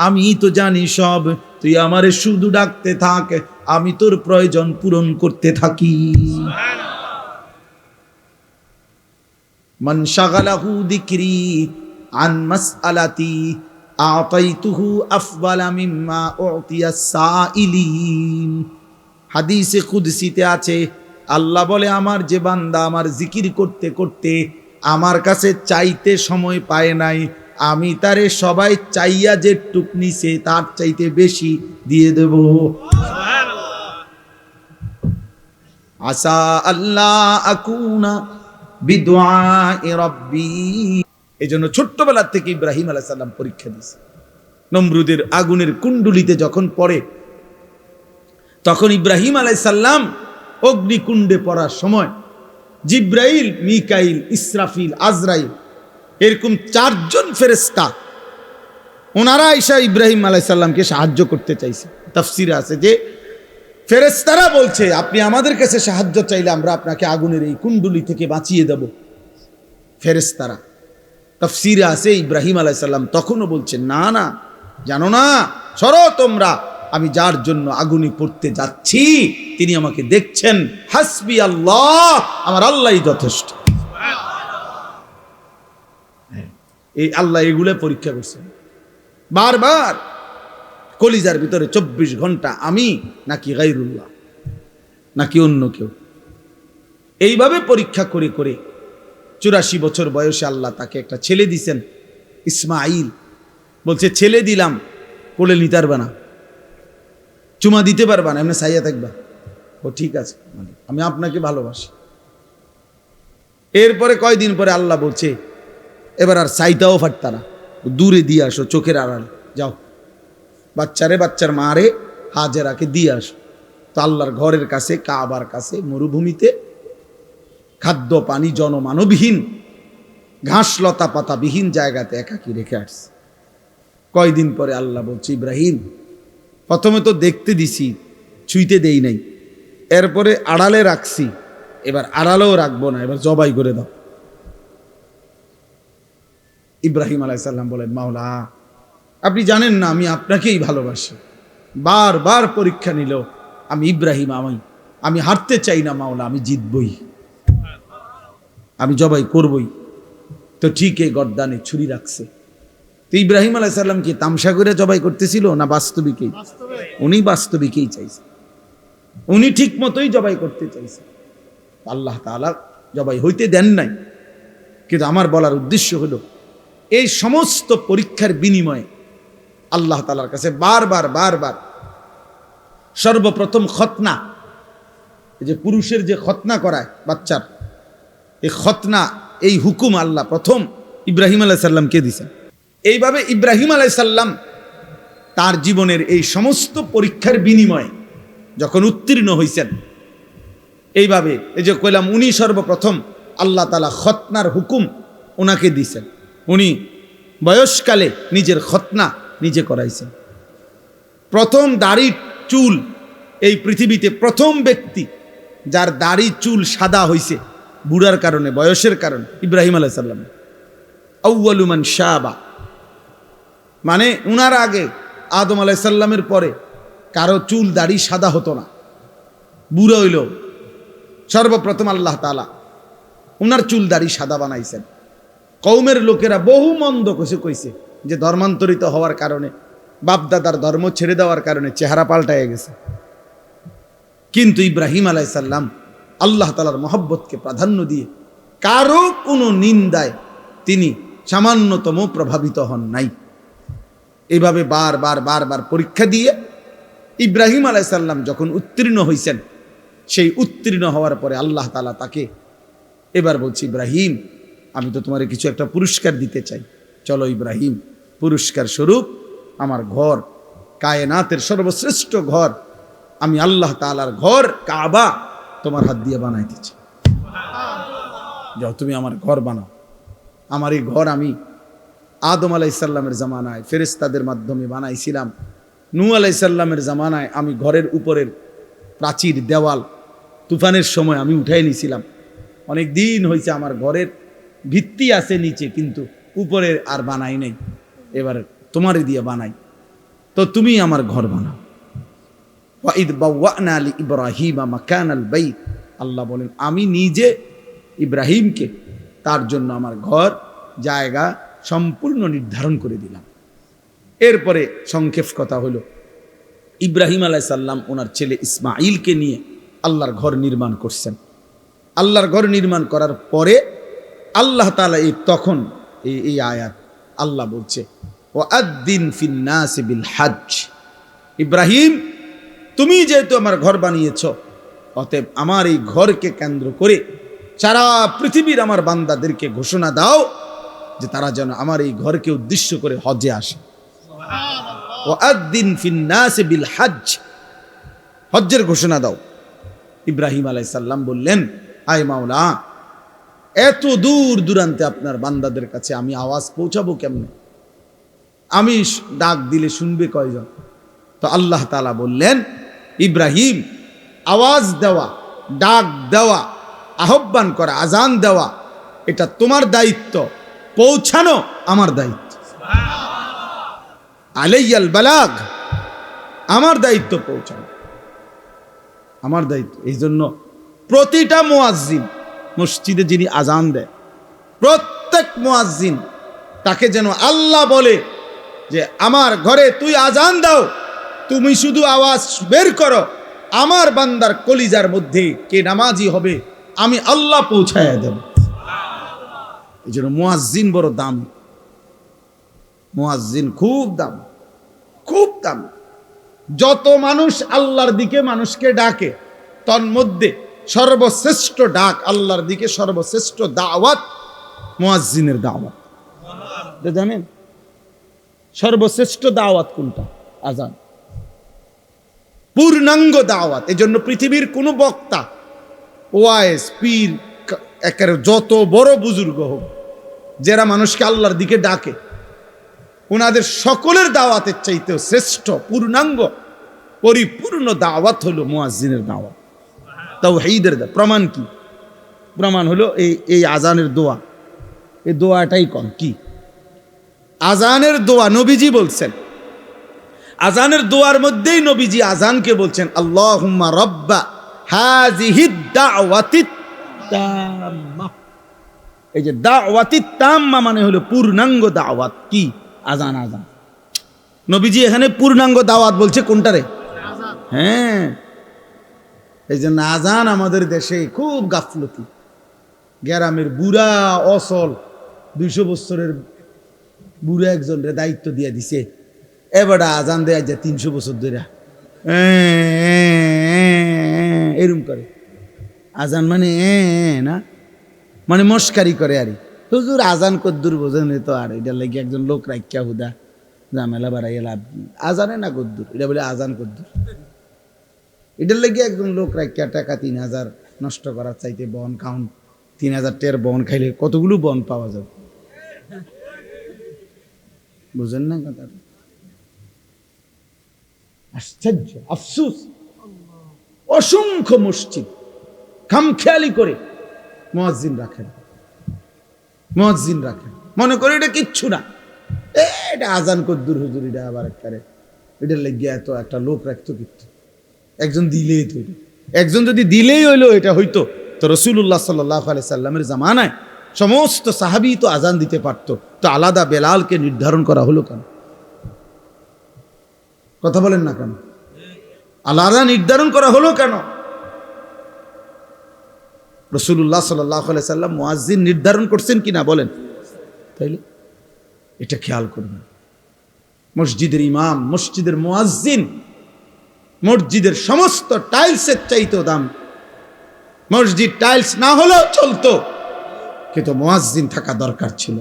আমি তো জানি সব, তুই আমারে শুধু ডাকতে থাক, আমি তোর প্রয়োজন পূরণ করতে থাকি। মান শাগালাহু যিকরি আন মাসআলাতি আতাইতুহু আফদালা মিম্মা উতিয়াস সাইলিন। হাদিসে কুদসিতে আছে, আল্লাহ বলে আমার যে বান্দা আমার জিকির করতে করতে আমার কাছে চাইতে সময় পায় নাই, আমি তারে সবাই চাইয়া যে টুক নিছে তার চাইতে বেশি দিয়ে দেব। আসা আল্লাহ আকুনা বিদুআই রাব্বি। এই জন্য ছোট্টবেলা থেকে ইব্রাহিম আলাইহিস সালাম পরীক্ষা দিয়েছে। নমরুদের আগুনের কুণ্ডুলিতে যখন পড়ে, তখন ইব্রাহিম আলাইহিস সালাম অগ্নিকুণ্ডে পড়ার সময় জিব্রাইল, মিকাইল, ইসরাফিল, আজরাইল এরকম চারজন ফেরেশতা ওনারা আয়েশা ইব্রাহিম আলাইহিস সালামকে সাহায্য করতে চাইছে। তাফসিরে আছে যে ফেরেশতারা বলছে আপনি আমাদের কাছে সাহায্য চাইলে আমরা আপনাকে আগুনের এই কুণ্ডুলি থেকে বাঁচিয়ে দেব। ফেরেশতারা তাফসিরে আছে ইব্রাহিম আলাইহিস সালাম তখনও বলছেন না না, জানো না, সরো তোমরা, আমি যার জন্য আগুনে পড়তে যাচ্ছি তিনি আমাকে দেখছেন, হাসবি আল্লাহ, আমার আল্লাহই যথেষ্ট। এই আল্লাহ এগুলো পরীক্ষা করছেন বারবার, কলিজার ভিতরে 24 ঘন্টা আমি নাকি গায়রুল্লাহ নাকি অন্য কেউ, এইভাবে পরীক্ষা করে করে 84 বছর বয়সে আল্লাহ তাকে একটা ছেলে দিছেন, ইসমাইল। বলছে ছেলে দিলাম, কোলে নিতে পারবে না, চুমা দিতে পারবা না, এমনি সাইয়া থাকবা। ও ঠিক আছে, আমি আপনাকে ভালোবাসি। এরপরে কয়দিন পরে আল্লাহ বলছে এবার আর চাইতাও পারতা না, দূরে দিয়ে আসো, চোখের আড়ালে যাও, বাচ্চারে বাচ্চার মারে হাজেরাকে দিয়ে আসো। তো আল্লাহর ঘরের কাছে, কাবার কাছে, মরুভূমিতে খাদ্য পানি জনমানবহীন ঘাস লতা পাতাবিহীন জায়গাতে একাকী রেখে আসছে। কয়দিন পরে আল্লাহ বলছে, ইব্রাহিম প্রথমে তো দেখতে দিছি, ছুঁইতে দেই নাই, এরপরে আড়ালে রাখছি, এবার আড়ালেও রাখবো না, এবার জবাই করে দাও। ইব্রাহিম আলাইহিস সালাম বলেন, মাওলা আপনি জানেন না আমি আপনাকেই ভালোবাসি, বারবার পরীক্ষা নিল আমি ইব্রাহিম, আমি হারতে চাই না মাওলা, আমি জিতবই, আমি জবাই করবই। তো ঠিক এই গর্দানে ছুরি রাখছে। তো ইব্রাহিম আলাইহিস সালাম কি তামসা করে জবাই করতেছিল না বাস্তবিকই? উনি বাস্তবিকই চাইছে, উনি ঠিক মতোই জবাই করতে চাইছে। আল্লাহ তাআলা জবাই হইতে দেন নাই। কিন্তু আমার বলার উদ্দেশ্য হলো, এই সমস্ত পরীক্ষার বিনিময়ে আল্লাহ তাআলার কাছে বারবার সর্বপ্রথম খতনা, এই যে পুরুষের যে খতনা করায় বাচ্চার, এই খতনা, এই হুকুম আল্লাহ প্রথম ইব্রাহিম আলাইহিস সালামকে দিয়েছেন। এইভাবে ইব্রাহিম আলাইহিস সালাম তার জীবনের এই সমস্ত পরীক্ষার বিনিময়ে যখন উত্তীর্ণ হয়েছেন, এইভাবে এই যে কইলাম উনি সর্বপ্রথম আল্লাহ তাআলা খতনার হুকুম ওনাকে দিয়েছেন। উনি বয়সকালে নিজের খতনা নিজে করাইছেন। প্রথম দাড়ি চুল, এই পৃথিবীতে প্রথম ব্যক্তি যার দাড়ি চুল সাদা হইছে বুড়ার কারণে, বয়সের কারণে, ইব্রাহিম আলাইহিস সালাম। আউয়ালু মান শাবা, মানে উনার আগে আদম আলাইহিস সালামের পরে কারো চুল দাড়ি সাদা হতো না, বুড়ো হইল সর্বপ্রথম আল্লাহ তাআলা উনার চুল দাড়ি সাদা বানাইছেন। কওমের লোকেরা বহু মন্দ কইছে যে ধর্মান্তরিত হওয়ার কারণে, বাপদাদার ধর্ম ছেড়ে দেওয়ার কারণে চেহারা পাল্টায় গেছে। কিন্তু ইব্রাহিম আলাইহিস সালাম আল্লাহ তাআলার মহব্বতকে প্রাধান্য দিয়ে কারো কোনো নিন্দায় তিনি সামান্যতম প্রভাবিত হন নাই। এইভাবে বারবার পরীক্ষা দিয়ে ইব্রাহিম আলাইহিস সালাম যখন উত্তীর্ণ হয়েছেন, সেই উত্তীর্ণ হওয়ার পরে আল্লাহ তাআলা তাকে এবার বলছি, ইব্রাহিম আমি তো তোমার কিছু একটা পুরস্কার দিতে চাই, চলো ইব্রাহিম, পুরস্কার স্বরূপ আমার ঘর, কায়নাতের সর্বশ্রেষ্ঠ ঘর, আমি আল্লাহ তাআলার ঘর কাবা তোমার হাত দিয়ে বানাইতে চাই, যাও তুমি আমার ঘর বানাও। আমার এই ঘর আমি আদম আলাইহিস সালামের জামানায় ফেরেশতাদের মাধ্যমে বানাইছিলাম, নূহ আলাইহিস সালামের জামানায় আমি ঘরের উপরের প্রাচীর দেওয়াল তুফানের সময় আমি উঠাই নিয়েছিলাম। অনেক দিন হয়েছে আমার ঘরের ভিত্তি আছে নিচে, কিন্তু উপরে আর বানাই নাই, এবার তোমারে দিয়ে বানাই, তো তুমি আমার ঘর বানাও। ওয়াইদ বাওয়ানা লি ইব্রাহিমা মাকানাল বাইত, আল্লাহ বলেন আমি নিজে ইব্রাহিমকে তার জন্য আমার ঘর জায়গা সম্পূর্ণ নির্ধারণ করে দিলাম। এরপরে সংক্ষেপ কথা হলো, ইব্রাহিম আলাইহিস সালাম ওনার ছেলে ইসমাঈলকে নিয়ে আল্লাহর ঘর নির্মাণ করছেন। আল্লাহর ঘর নির্মাণ করার পরে আল্লাহ তাআলা তখন এই আয়াত আল্লাহ বলছে, ওয়াআদ্দিন ফিন নাসি বিল হজ, ইব্রাহিম তুমি যেহেতু আমার ঘর বানিয়েছ, অতএব আমার এই ঘরকে কেন্দ্র করে সারা পৃথিবীর আমার বান্দাদেরকে ঘোষণা দাও যে তারা যেন আমার এই ঘরকে উদ্দেশ্য করে হজে আসে। ওয়াআদ্দিন ফিন নাসি বিল হজ, হজ্জের ঘোষণা দাও। ইব্রাহিম আলাইহিস সালাম বললেন, আয় মাওলা, এত দূর দূরান্তে আপনার বান্দাদের কাছে আমি আওয়াজ পৌঁছাবো কেমনে? আমি ডাক দিলে শুনবে কয়জন? তো আল্লাহ তাআলা বললেন, ইব্রাহিম আওয়াজ দেওয়া, ডাক দেওয়া, আহ্বান করা, আজান দেওয়া এটা তোমার দায়িত্ব, পৌঁছানো আমার দায়িত্ব। আলাইয়াল বালাগ, আমার দায়িত্ব পৌঁছানো, আমার দায়িত্ব। এই জন্য প্রতিটা মুয়াজ্জিন, মসজিদে যিনি আজান দেয়, প্রত্যেক মুয়াজ্জিন তাকে যেন আল্লাহ বলে যে আমার ঘরে তুই আজান দাও, তুমি শুধু আওয়াজ বের করো, আমার বান্দার কলিজার মধ্যে কে নামাজি হবে আমি আল্লাহ পৌঁছায়া দেব। এই জন্য মুয়াজ্জিন বড় দাম, মুয়াজ্জিন খুব দাম, খুব দাম। যত মানুষ আল্লাহর দিকে মানুষকে ডাকে, তন্মধ্যে সর্বশ্রেষ্ঠ ডাক আল্লাহর দিকে, সর্বশ্রেষ্ঠ দাওয়াত মুয়াজ্জিনের দাওয়াত। জানেন সর্বশ্রেষ্ঠ দাওয়াত কোনটা? আজান, পূর্ণাঙ্গ দাওয়াত। এই জন্য পৃথিবীর কোনো বক্তা, ওয়াইজ, পীর, একেবারে যত বড় বুজুর্গ হোক, যারা মানুষকে আল্লাহর দিকে ডাকে, ওনাদের সকলের দাওয়াতের চাইতেও শ্রেষ্ঠ পূর্ণাঙ্গ পরিপূর্ণ দাওয়াত হলো মুয়াজ্জিনের দাওয়াত, তাওহীদের দাওয়াত। প্রমাণ কি? প্রমাণ হলো এই আজানের দোয়া। এই দোয়াটাই কম কি? আজানের দোয়া নবীজি বলছেন, আজানের দোয়ার মধ্যেই নবীজি আজানকে বলছেন আল্লাহুম্মা রাব্বা হাযিহিদ দাওয়াতিত তাম্মা। এই যে দাওয়াতিত তাম্মা মানে হলো পূর্ণাঙ্গ দাওয়াত। কি? আজান। আজান নবীজি এখানে পূর্ণাঙ্গ দাওয়াত বলছে কোনটারে? হ্যাঁ, এই জন্য আজান আমাদের দেশে খুব গাফলতি। গ্রামের বুড়া অসল 200 বছরের বুড়া একজনের দায়িত্ব দিয়ে দিছে, এবার আজান দেয়া যায় 300 বছর ধরে এরম করে। আজান মানে না, মানে মস্কারি করে। আরে হুজুর আজান কদ্দুর বোঝেন তো, আর এটা লাগে একজন লোক রাখিয়া হুদা ঝামেলা বাড়াইয়া লাভ। আজানে না কদ্দুর, এটা বলে আজান কদ্দুর। এটার লেগে একজন লোক রাখিয়া টাকা 3000 নষ্ট করার চাইতে বন খাউন, 3000 টাকার বন খাইলে কতগুলো বন পাওয়া যাবে, বুঝেন না কথা? আশ্চর্য, আফসুস, অসংখ্য মসজিদ খামখেয়ালি করে মুয়াজ্জিন রাখেন, মুয়াজ্জিন রাখেন, মনে করে এটা কিচ্ছু না, এটা আজান কদ্দুর হুজুর, এটা আবার একবারে এটার লেগে এত একটা লোক রাখতো। কিন্তু একজন দিলেই তো, একজন যদি দিলেই হইলো এটা হইতো, তো রাসূলুল্লাহ সাল্লাল্লাহু আলাইহি সাল্লামের জামানায় সমস্ত সাহাবী তো আজান দিতে পারতো, তো আলাদা বেলালকে নির্ধারণ করা হলো কেন? কথা বলেন না কেন? আলাদা নির্ধারণ করা হলো কেন? রাসূলুল্লাহ সাল্লাল্লাহু আলাইহি সাল্লাম মুয়াজ্জিন নির্ধারণ করছেন কিনা বলেন? তাইলে এটা খেয়াল করবেন। মসজিদের ইমাম, মসজিদের মুয়াজ্জিন মসজিদের সমস্ত টাইলসের চাইতেও দাম। মসজিদ টাইলস না হলেও চলতো, কিন্তু মুয়াজ্জিন থাকা দরকার ছিল।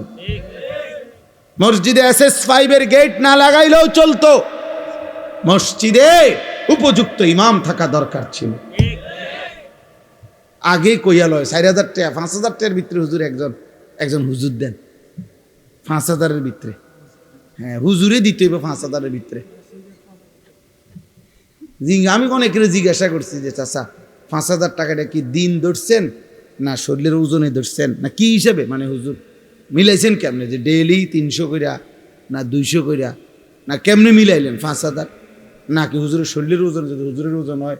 মসজিদে SS5 এর গেট না লাগাইলেও চলতো, মসজিদে উপযুক্ত ইমাম থাকা দরকার ছিল। আগে কইয়া লয় 4000 টাকা 5000 টাকার ভিতরে হুজুর একজন হুজুর দেন, 5000-এর ভিতরে। হ্যাঁ, হুজুরে দিতে হইব 5000-এর ভিতরে। আমি অনেকের জিজ্ঞাসা করছি যে চাচা 5000 টাকাটা কি দিন ধরছেন না শরীরের ওজনে ধরছেন না কি হিসেবে, মানে হুজুর মিলাইছেন কেমনে, যে ডেইলি 300 কইরা না 200 কইরা না কেমনে মিলাইলেন 5000? নাকি হুজুরের শরীরের ওজন, যদি হুজুরের ওজন হয়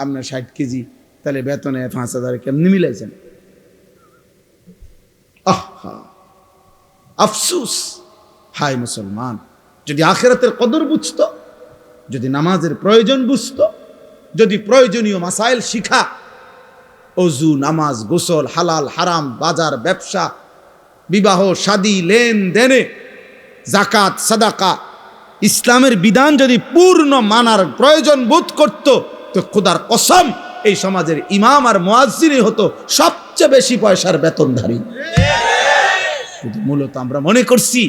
আপনার 60 কেজি, তাহলে বেতনে 5000 কেমনে মিলাইছেন? আফসুস, হায় মুসলমান, যদি আখিরাতের কদর বুঝতো, যদি নামাজের প্রয়োজন বুঝতো, যদি প্রয়োজনীয় মাসাইল শিখা, ওযু, নামাজ, গোসল, হালাল হারাম, বাজার ব্যবসা, বিবাহ শাদী, লেনদেনে, যাকাত সাদাকা, ইসলামের বিধান যদি পূর্ণ মানার প্রয়োজন বোধ করত, তো খোদার কসম এই সমাজের ইমাম আর মুয়াজ্জিনই হতো সবচেয়ে বেশি পয়সার বেতনধারী। কিন্তু মূলত আমরা মনে করছি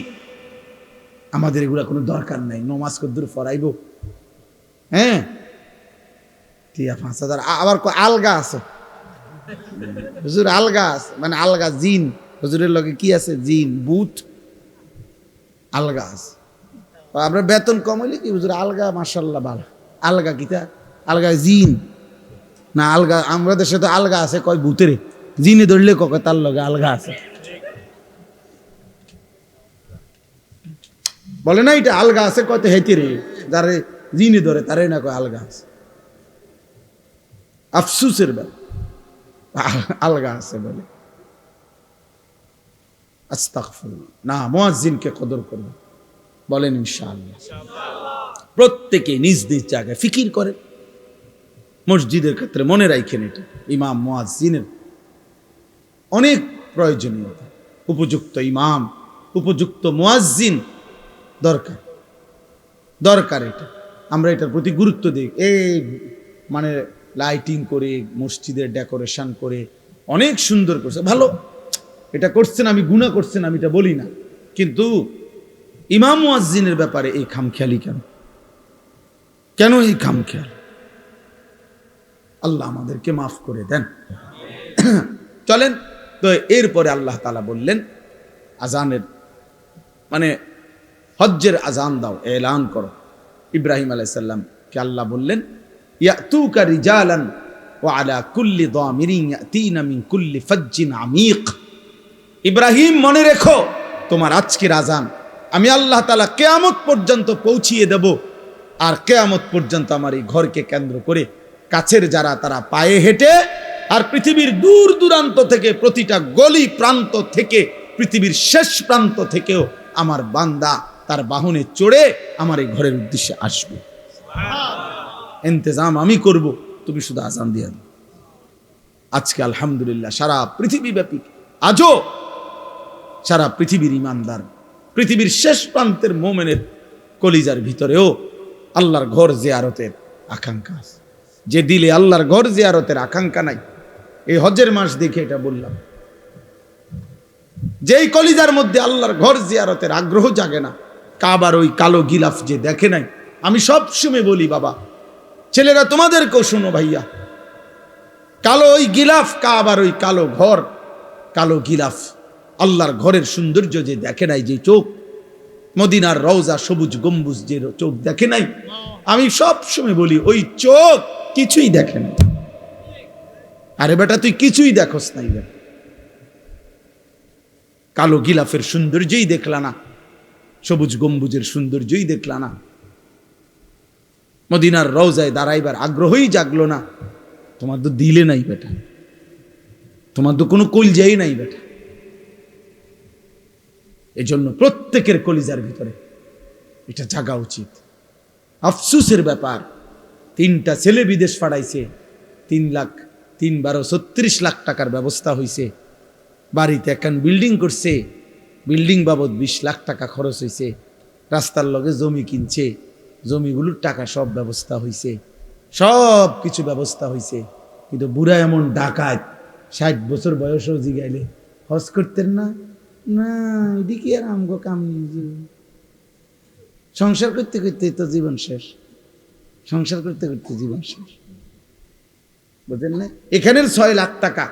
আমাদের এগুলা কোনো দরকার নাই, নমাজ কদ্দুর ফরাইব। হ্যাঁ, 5000 আবার আলগা আছে হুজুর, আলগা আছে মানে আলগা জিন, হুজুরের লগে কি আছে? জিন, ভূত, আলগা আছে। আমরা বেতন কম হইলে কি হুজুর আলগা, মাশাআল্লাহ ভালো। আলগা কিতা? আলগা জিন না আলগা? আমরা দেশে তো আলগা আছে কয় ভূতের, জিনে ধরলে কয় তার লগে আলগা আছে, বলে না এটা আলগা আছে কত হেঁটে রে, যারে জিনে ধরে তারে না কয় আলগা আছে। আফসুসের ব্যাপার, আলগা আছে বলে। আস্তাগফিরুল্লাহ। না, মুয়াজ্জিনকে কদর করবে, বলেন ইনশাআল্লাহ। প্রত্যেকে নিজ নিজ জায়গায় ফিকির করেন, মসজিদের ক্ষেত্রে মনে রাখেন এটা ইমাম মুয়াজ্জিনের অনেক প্রয়োজনীয়তা। উপযুক্ত ইমাম, উপযুক্ত মুয়াজ্জিন দরকার, দরকার। এটা আমরা এটার প্রতি গুরুত্ব দিই। এই মানে লাইটিং করে, মসজিদের ডেকোরেশন করে অনেক সুন্দর করছে, ভালো, এটা করছেন, আমি গুনাহ করছেন আমি এটা বলি না, কিন্তু ইমাম মুয়াজ্জিনের ব্যাপারে এই খামখেয়ালি কেন? কেন এই খামখেয়াল? আল্লাহ আমাদেরকে মাফ করে দেন। চলেন তো এরপরে আল্লাহ তাআলা বললেন আজানের মানে হজ্জের আজান দাও, এলান করো। ইব্রাহিম আলাইহিস সালাম কে আল্লাহ বললেন ইয়াতুকা রিজালান ওয়া আলা কুল্লি দামিরিন ইয়াতিনা মিন কুল্লি ফাজ্জিন আমিক। ইব্রাহিম মনে রেখো, তোমার আজকের আজান আমি আল্লাহ তাআলা কিয়ামত পর্যন্ত পৌঁছিয়ে দেব। আর কিয়ামত পর্যন্ত আমার এই ঘরকে কেন্দ্র করে কাছের যারা তারা পায়ে হেঁটে, আর পৃথিবীর দূর দূরান্ত থেকে, প্রতিটা গলি প্রান্ত থেকে, পৃথিবীর শেষ প্রান্ত থেকেও আমার বান্দা তার বাহনে চড়ে আমার এই ঘরের উদ্দেশ্যে আসবে। ইন্তজাম আমি করব, তুমি শুধু আজান দিয়ে দাও। আজকে আলহামদুলিল্লাহ সারা পৃথিবীব্যাপী, আজও সারা পৃথিবীর ইমানদার, পৃথিবীর শেষ প্রান্তের মোমেনের কলিজার ভিতরেও আল্লাহর ঘর জিয়ারতের আকাঙ্ক্ষা আছে। যে দিলে আল্লাহর ঘর জিয়ারতের আকাঙ্ক্ষা নাই, এই হজ্জের মাস দেখে এটা বললাম, যেই কলিজার মধ্যে আল্লাহর ঘর জিয়ারতের আগ্রহ জাগে না, কাবার ওই কালো গিলাফ যে দেখে নাই। আমি সব সময় বলি বাবা, ছেলেরা তোমাদেরকেও শোনো ভাইয়া, কালো ওই গিলাফ, কাবার ওই কালো ঘর, কালো গিলাফ, আল্লাহর ঘরের সৌন্দর্য যে দেখে নাই, যে চোখ, মদিনার রওজা সবুজ গম্বুজ যে চোখ দেখে নাই, আমি সব সময় বলি ওই চোখ কিছুই দেখে নাই। আরে বেটা তুই কিছুই দেখোস নাই, কালো গিলাফের সৌন্দর্যই দেখলা না, সবুজ গম্বুজের সৌন্দর্যই দেখলা না, মদিনার রওজায় দাঁড়াইবার আগ্রহই জাগলো না, তোমার তো দিলে নাই বেটা, তোমার তো কোনো কলজাই নাই বেটা। এজন্য প্রত্যেকের কলিজার ভিতরে এটা জাগা উচিত। আফসুসের ব্যাপার, 3টা ছেলে বিদেশ পাঠাইছে, 3 লাখ টাকার ব্যবস্থা হয়েছে, বাড়িতে একখান বিল্ডিং করছে, বিল্ডিং বাবদ 20 লাখ টাকা খরচ হয়েছে, রাস্তার লগে জমি কিনছে, জমিগুলোর টাকা সব ব্যবস্থা হয়েছে, সব কিছু ব্যবস্থা হয়েছে। কিন্তু বুড়া এমন ডাকাত, 60 বছর বয়সও জিগাইলে হজ করতেন না, না এদিকে আর আমগো কাম নেই, সংসার করতে করতে তো জীবন শেষ, সংসার করতে করতে জীবন শেষ, বুঝলেন না? এখানের 6 লাখ টাকা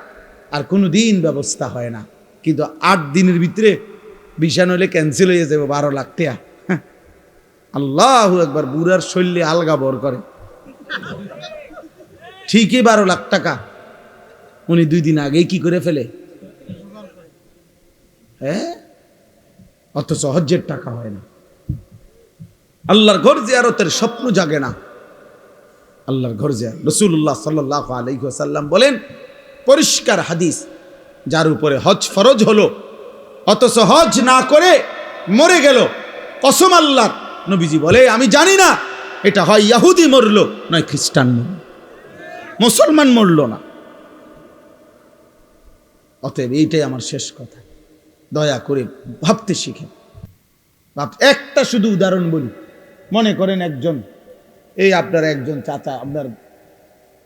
আর কোনো দিন ব্যবস্থা হয় না, কিন্তু 8 দিনের ভিতরে ভিসা নইলে ক্যান্সেল হয়ে যাবে 12 লাখ টাকা। আল্লাহু আকবার, বুড়ার শৈলী আলগা বর করে, ঠিকই 12 লাখ টাকা উনি 2 দিন আগেই কি করে ফেলে, হ্যাঁ, অথচ হজ্জের টাকা হয় না। আল্লাহর ঘর জিয়ারতের স্বপ্ন জাগে না, আল্লাহর ঘর জিয়ারত। রাসূলুল্লাহ সাল্লাল্লাহু আলাইহি ওয়াসাল্লাম বলেন, পরিষ্কার হাদিস, যার উপরে হজ ফরজ হলো অথচ হজ না করে মরে গেল, কসম আল্লাহর, নবীজি বলে আমি জানি না এটা হয় ইহুদি মরলো নয় খ্রিস্টান মরলো, মুসলমান মরলো না। অতএব এইটাই আমার শেষ কথা, দয়া করে ভাবতে শিখেন। একটা শুধু উদাহরণ বলি, মনে করেন একজন, এই আপনার একজন চাচা, আপনার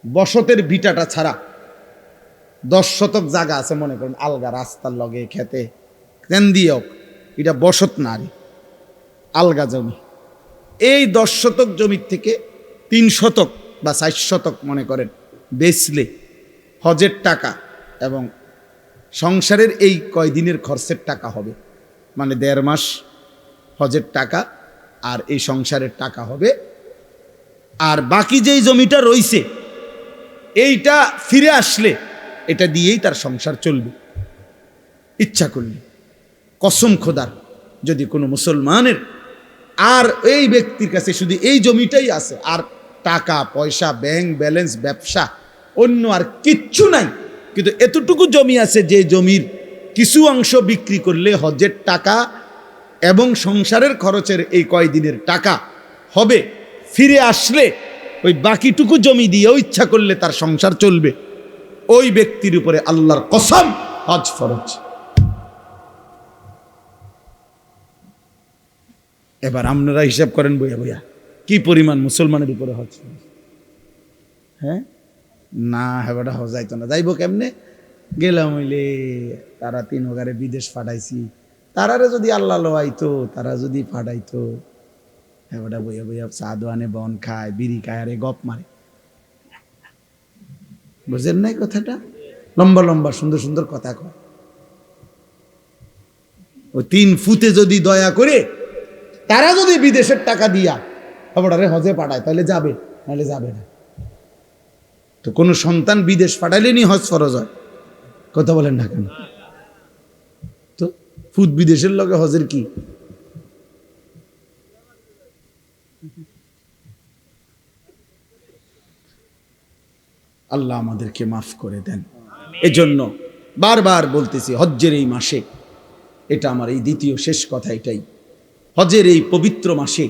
বসতের ভিটাটা ছাড়া 10 শতক জায়গা আছে, মনে করেন আলগা রাস্তার লগে খেতে কেন দিয়েও, এটা বসত না, আলগা জমি। এই 10 শতক জমির থেকে 3 শতক বা 4 শতক মনে করেন বেচলে হজের টাকা এবং সংসারের এই কয়দিনের খরচের টাকা হবে, মানে 1.5 মাস হজের টাকা আর এই সংসারের টাকা হবে। আর বাকি যেই জমিটা রইছে এইটা ফিরে আসলে এটা দিয়েই তার সংসার চলবে ইচ্ছা করলে। কসম খোদার, যদি কোনো মুসলমানের আর এই ব্যক্তির কাছে শুধু এই জমিটাই আছে, আর টাকা পয়সা, ব্যাংক ব্যালেন্স, ব্যবসা, অন্য আর কিচ্ছু নাই, কিন্তু এতটুকু জমি আছে যে জমির কিছু অংশ বিক্রি করলে হজের টাকা এবং সংসারের খরচের এই কয়দিনের টাকা হবে, ফিরে আসলে ওই বাকিটুকু জমি দিয়েও ইচ্ছা করলে তার সংসার চলবে, ওই ব্যক্তির উপরে আল্লাহর কসম হজ ফরজ। এবার আপনারা হিসাব করেন বইয়া বইয়া কি পরিমাণ মুসলমানের উপরে হজ ফরজ। হ্যাঁ না, হেবাটা হজাইতো না, যাইব কেমনে, গেলাম হইলে তারা 3 ওগারে বিদেশ পাঠাইছি, তারারে যদি আল্লাহ লোয়াইতো, তারা যদি পাঠাইতো, হেবাটা বইয়া বইয়া চা দোয়ানে বন খায়, বিড়ি খায়, আরে গপ মারে। বুঝেন নাই কথাটা? লম্বা লম্বা সুন্দর সুন্দর কথা কয়, ওই 3 ফুতে যদি দয়া করে তারা যদি বিদেশের টাকা দিয়া খবরারে হজে পাঠায় তাহলে যাবে, নাহলে যাবে না। তো কোনো সন্তান বিদেশ পাঠাইলে নি হজ ফরজ হয়? কথা বলেন না কেন? তো ফুত বিদেশের লগে হজের কি? আল্লাহ আমাদেরকে মাফ করে দেন। এজন্য বারবার বলতেছি, হজ্জের এই মাসে, এটা আমার এই দ্বিতীয় শেষ কথা এটাই, হজের এই পবিত্র মাসে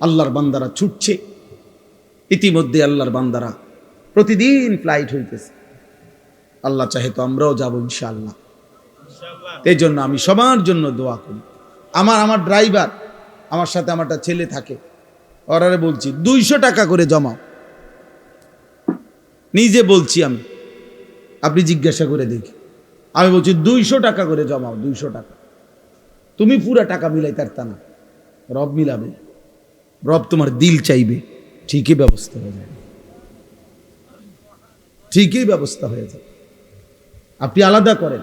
আল্লাহর বান্দারা ছুটছে। ইতিমধ্যে আল্লাহর বান্দারা প্রতিদিন ফ্লাইট হইতেছে। আল্লাহ চাহে তো আমরাও যাবো ইনশাআল্লাহ। এই জন্য আমি সবার জন্য দোয়া করি। আমার ড্রাইভার, আমার সাথে আমারটা ছেলে থাকে, ওরারে বলছি 200 টাকা করে জমাও। নিজে বলছি আমি, আপনি জিজ্ঞাসা করে দেখি। আমি বলছি 200 টাকা করে জমাও, 200 টাকা। তুমি পুরা টাকা মিলাই তার তা না, রব মিলাবে। রব তোমার দিল চাইবে, ঠিকই ব্যবস্থা হয়ে যাবে, ঠিকই ব্যবস্থা হয়ে যাবে। আপনি আলাদা করেন।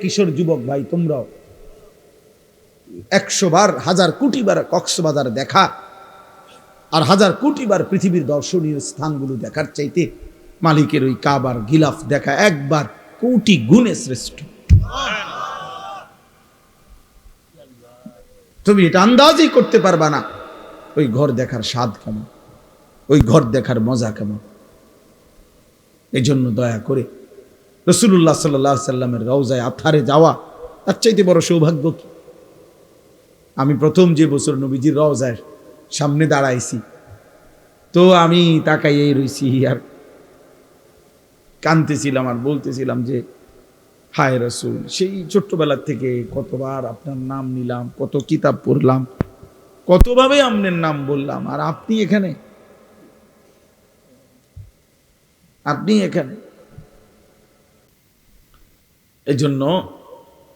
কিশোর যুবক ভাই, তোমরাও 100 বার 1000 কোটি বার কক্সবাজার দেখা আর 1000 কোটি বার পৃথিবীর দর্শনীয় স্থানগুলো দেখার চাইতে মালিকের ওই কাবার গিলাফ দেখা একবার কোটি গুণে শ্রেষ্ঠ। তুমি এটা আন্দাজই করতে পারবা না ওই ঘর দেখার স্বাদ কেমন, ওই ঘর দেখার মজা কেমন। এই জন্য দয়া করে রাসূলুল্লাহ সাল্লাল্লাহু আলাইহি সাল্লামের রওজায় আথারে যাওয়া তার চাইতে বড় সৌভাগ্য কি? আমি প্রথম যে বছর নবীজির রওজায় সামনে দাঁড়াইছি, তো আমি তাকাইয়েই রইছি আর কাঁদতেছিলাম আর বলতেছিলাম যে হায় রাসূল, সেই ছোট্টবেলার থেকে কতবার আপনার নাম নিলাম, কত কিতাব পড়লাম, কতভাবে আপনার নাম বললাম, আর আপনি এখানে, আপনি এখানে। এজন্য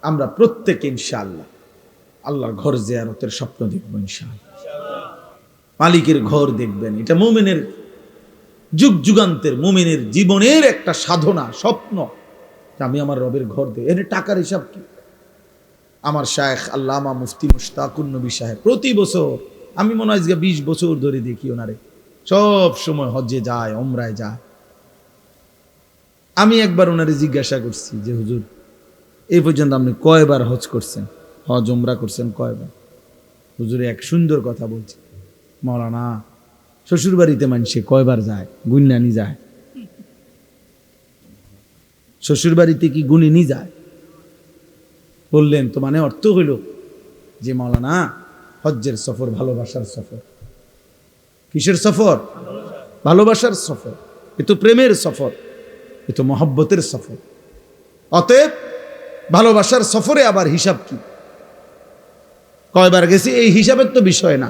আমরা প্রত্যেকে ইনশাআল্লাহ আল্লাহর ঘর জিয়ারতের স্বপ্ন দেখবো ইনশাআল্লাহ। মালিকের ঘর দেখবেন, এটা মুমিনের যুগ যুগান্তের মুমিনের জীবনের একটা সাধনা, স্বপ্ন। আমি আমার রবের ঘর দেব। এর টাকার হিসাব কি? আমার শায়েখ আল্লামা মুফতি মুশতাকুন নবী সাহেব প্রতি বছর, আমি মনে হয় 20 বছর ধরে দেখি ওনারে সব সময় হজ্জে যায়, ওমরায় যায়। আমি একবার ওনারে জিজ্ঞাসা করছি যে হুজুর, এই পর্যন্ত আপনি কয়বার হজ করছেন, হজ ওমরা করছেন কয়বার? হুজুরে এক সুন্দর কথা বলছে, মাওলানা শ্বশুর বাড়িতে মানুষে কয়বার যায় গুণানি যায়, শ্বশুর বাড়িতে কি গুণিনি যায়? বললেন তো মানে অর্থ হইল যে মাওলানা হজ্জের সফর ভালোবাসার সফর। কিসের সফর? ভালোবাসার সফর। এ তো প্রেমের সফর, এ তো মহব্বতের সফর। অতএব ভালোবাসার সফরে আবার হিসাব কি, কয়বার গেছি এই হিসাবের তো বিষয় না,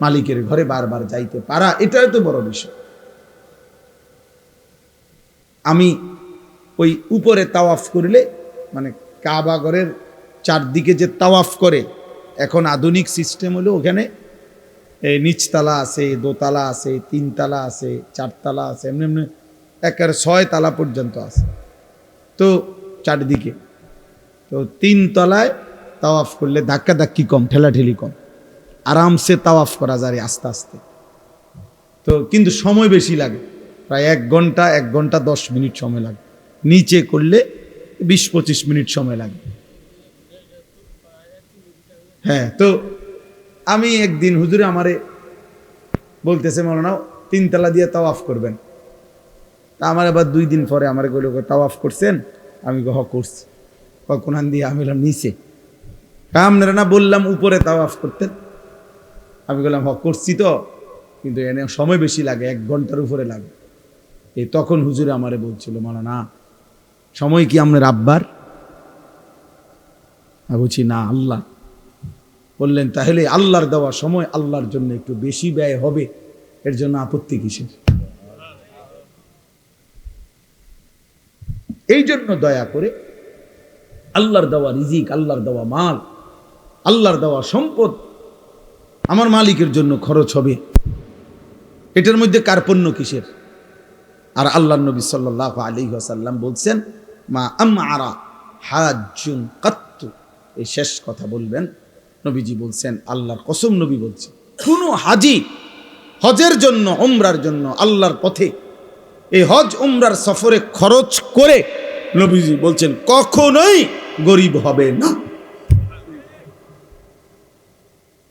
মালিকের ঘরে বারবার যাইতে পারা এটাই তো বড় বিষয়। আমি ওই উপরে তাওয়াফ করলে, মানে কাবা ঘরের চারদিকে যে তাওয়াফ করে, এখন আধুনিক সিস্টেম হলো ওখানে নিচতলা আছে, দোতলা আছে, 3 তালা আছে, 4 তালা আছে, এমনি এমনি একেবারে 6 তালা পর্যন্ত আছে। তো চারদিকে তো 3 তলায় তাওয়াফ করলে ধাক্কা ধাক্কি কম, ঠেলাঠেলি কম, আরামসে তাওয়াফ করা যায় আস্তে আস্তে। তো কিন্তু সময় বেশি লাগে, প্রায় 1 ঘন্টা 1 ঘন্টা 10 মিনিট সময় লাগে। নিচে করলে 20-25 মিনিট সময় লাগে। হ্যাঁ, তো আমি একদিন হুজুরে আমারে বলতেছে মাওলানা 3 তালা দিয়ে তাওয়াফ করবেন। তা আমার আবার 2 দিন পরে আমার কইল তাওয়াফ করছেন? আমি হ করছি। কোনান দিয়ে? আমি বললাম নিচে। আপনারা না বললাম উপরে তাওয়াফ করতেন? আমি বললাম হ করছি তো, কিন্তু এনে সময় বেশি লাগে, 1 ঘন্টার উপরে লাগে। এই তখন হুজুরে আমারে বলছিল মাওলানা সময় কি আপনার আব্বার? আমি বলছি না, আল্লাহ। বললেন তাহলে আল্লাহর দেওয়া সময় আল্লাহর জন্য একটু বেশি ব্যয় হবে, এর জন্য আপত্তি কিসের? এই জন্য দয়া করে আল্লাহর দেওয়া রিজিক, আল্লাহর দেওয়া মাল, আল্লাহর দেওয়া সম্পদ আমার মালিকের জন্য খরচ হবে, এটার মধ্যে কার্পণ্য কিসের? আর আল্লাহর নবী সাল্লাল্লাহু আলাইহি ওয়াসাল্লাম বলছেন, মা আমআরা হাজ্জুন কাত্তু এই শেষ কথা বলবেন। নবীজি বলছেন, আল্লাহর কসম নবী বলছেন, কোনো হাজি হজের জন্য উমরার জন্য আল্লাহর পথে এই হজ উমরার সফরে খরচ করে নবীজি বলছেন কখনোই গরিব হবে না।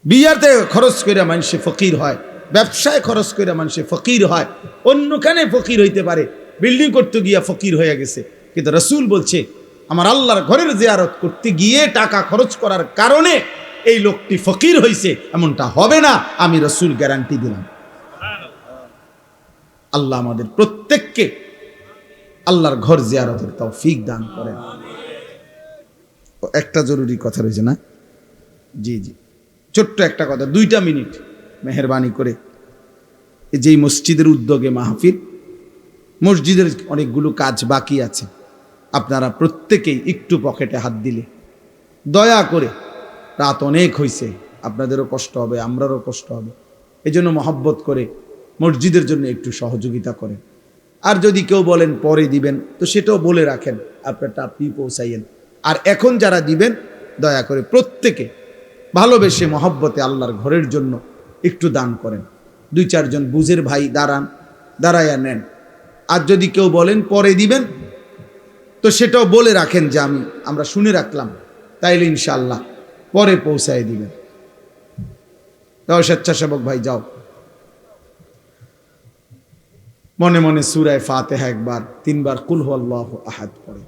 বিয়াতে খরচ করে মানুষে ফকির হয়, ব্যবসায় খরচ করে মানুষে ফকির হয়, অন্যখানে ফকির হইতে পারে, বিল্ডিং করতে গিয়া ফকির হয়ে গেছে, কিন্তু রাসূল বলছে আমার আল্লাহর ঘরের জিয়ারত করতে গিয়ে টাকা খরচ করার কারণে এই লোকটি ফকির হইছে, এমনটা হবে না, আমি রাসূল গ্যারান্টি দিলাম। আল্লাহ আমাদের প্রত্যেককে আল্লাহর ঘর জিয়ারতের তৌফিক দান করেন। একটা জরুরি কথা রয়েছে না? জি জি, ছোট্ট একটা কথা, 2টা মিনিট মেহেরবানি করে। যেই মসজিদের উদ্যোগে মাহফিল, মসজিদের অনেকগুলো কাজ বাকি আছে, আপনারা প্রত্যেকেই একটু পকেটে হাত দিলে দয়া করে, রাত অনেক হয়েছে, আপনাদেরও কষ্ট হবে, আমরারও কষ্ট হবে, এই জন্য মহব্বত করে মসজিদের জন্য একটু সহযোগিতা করেন। আর যদি কেউ বলেন পরে দিবেন, তো সেটাও বলে রাখেন, আপনারটা আপনি পৌঁছাইয়েন। আর এখন যারা দিবেন, দয়া করে প্রত্যেকে ভালোবেসে মহব্বতে আল্লাহর ঘরের জন্য একটু দান করেন। 2-4 জন বুঝের ভাই দাঁড়াইয়া নেন। আর যদি কেউ বলেন পরে দিবেন, তো সেটাও বলে রাখেন যে আমরা শুনে রাখলাম, তাইলে ইনশাআল্লাহ পরে পৌঁছায় দিবেন। তাও স্বেচ্ছাসেবক ভাই যাও, মনে মনে সূরা ফাতিহা একবার, 3 বার কুল হুয়াল্লাহু আহাদ পড়ে।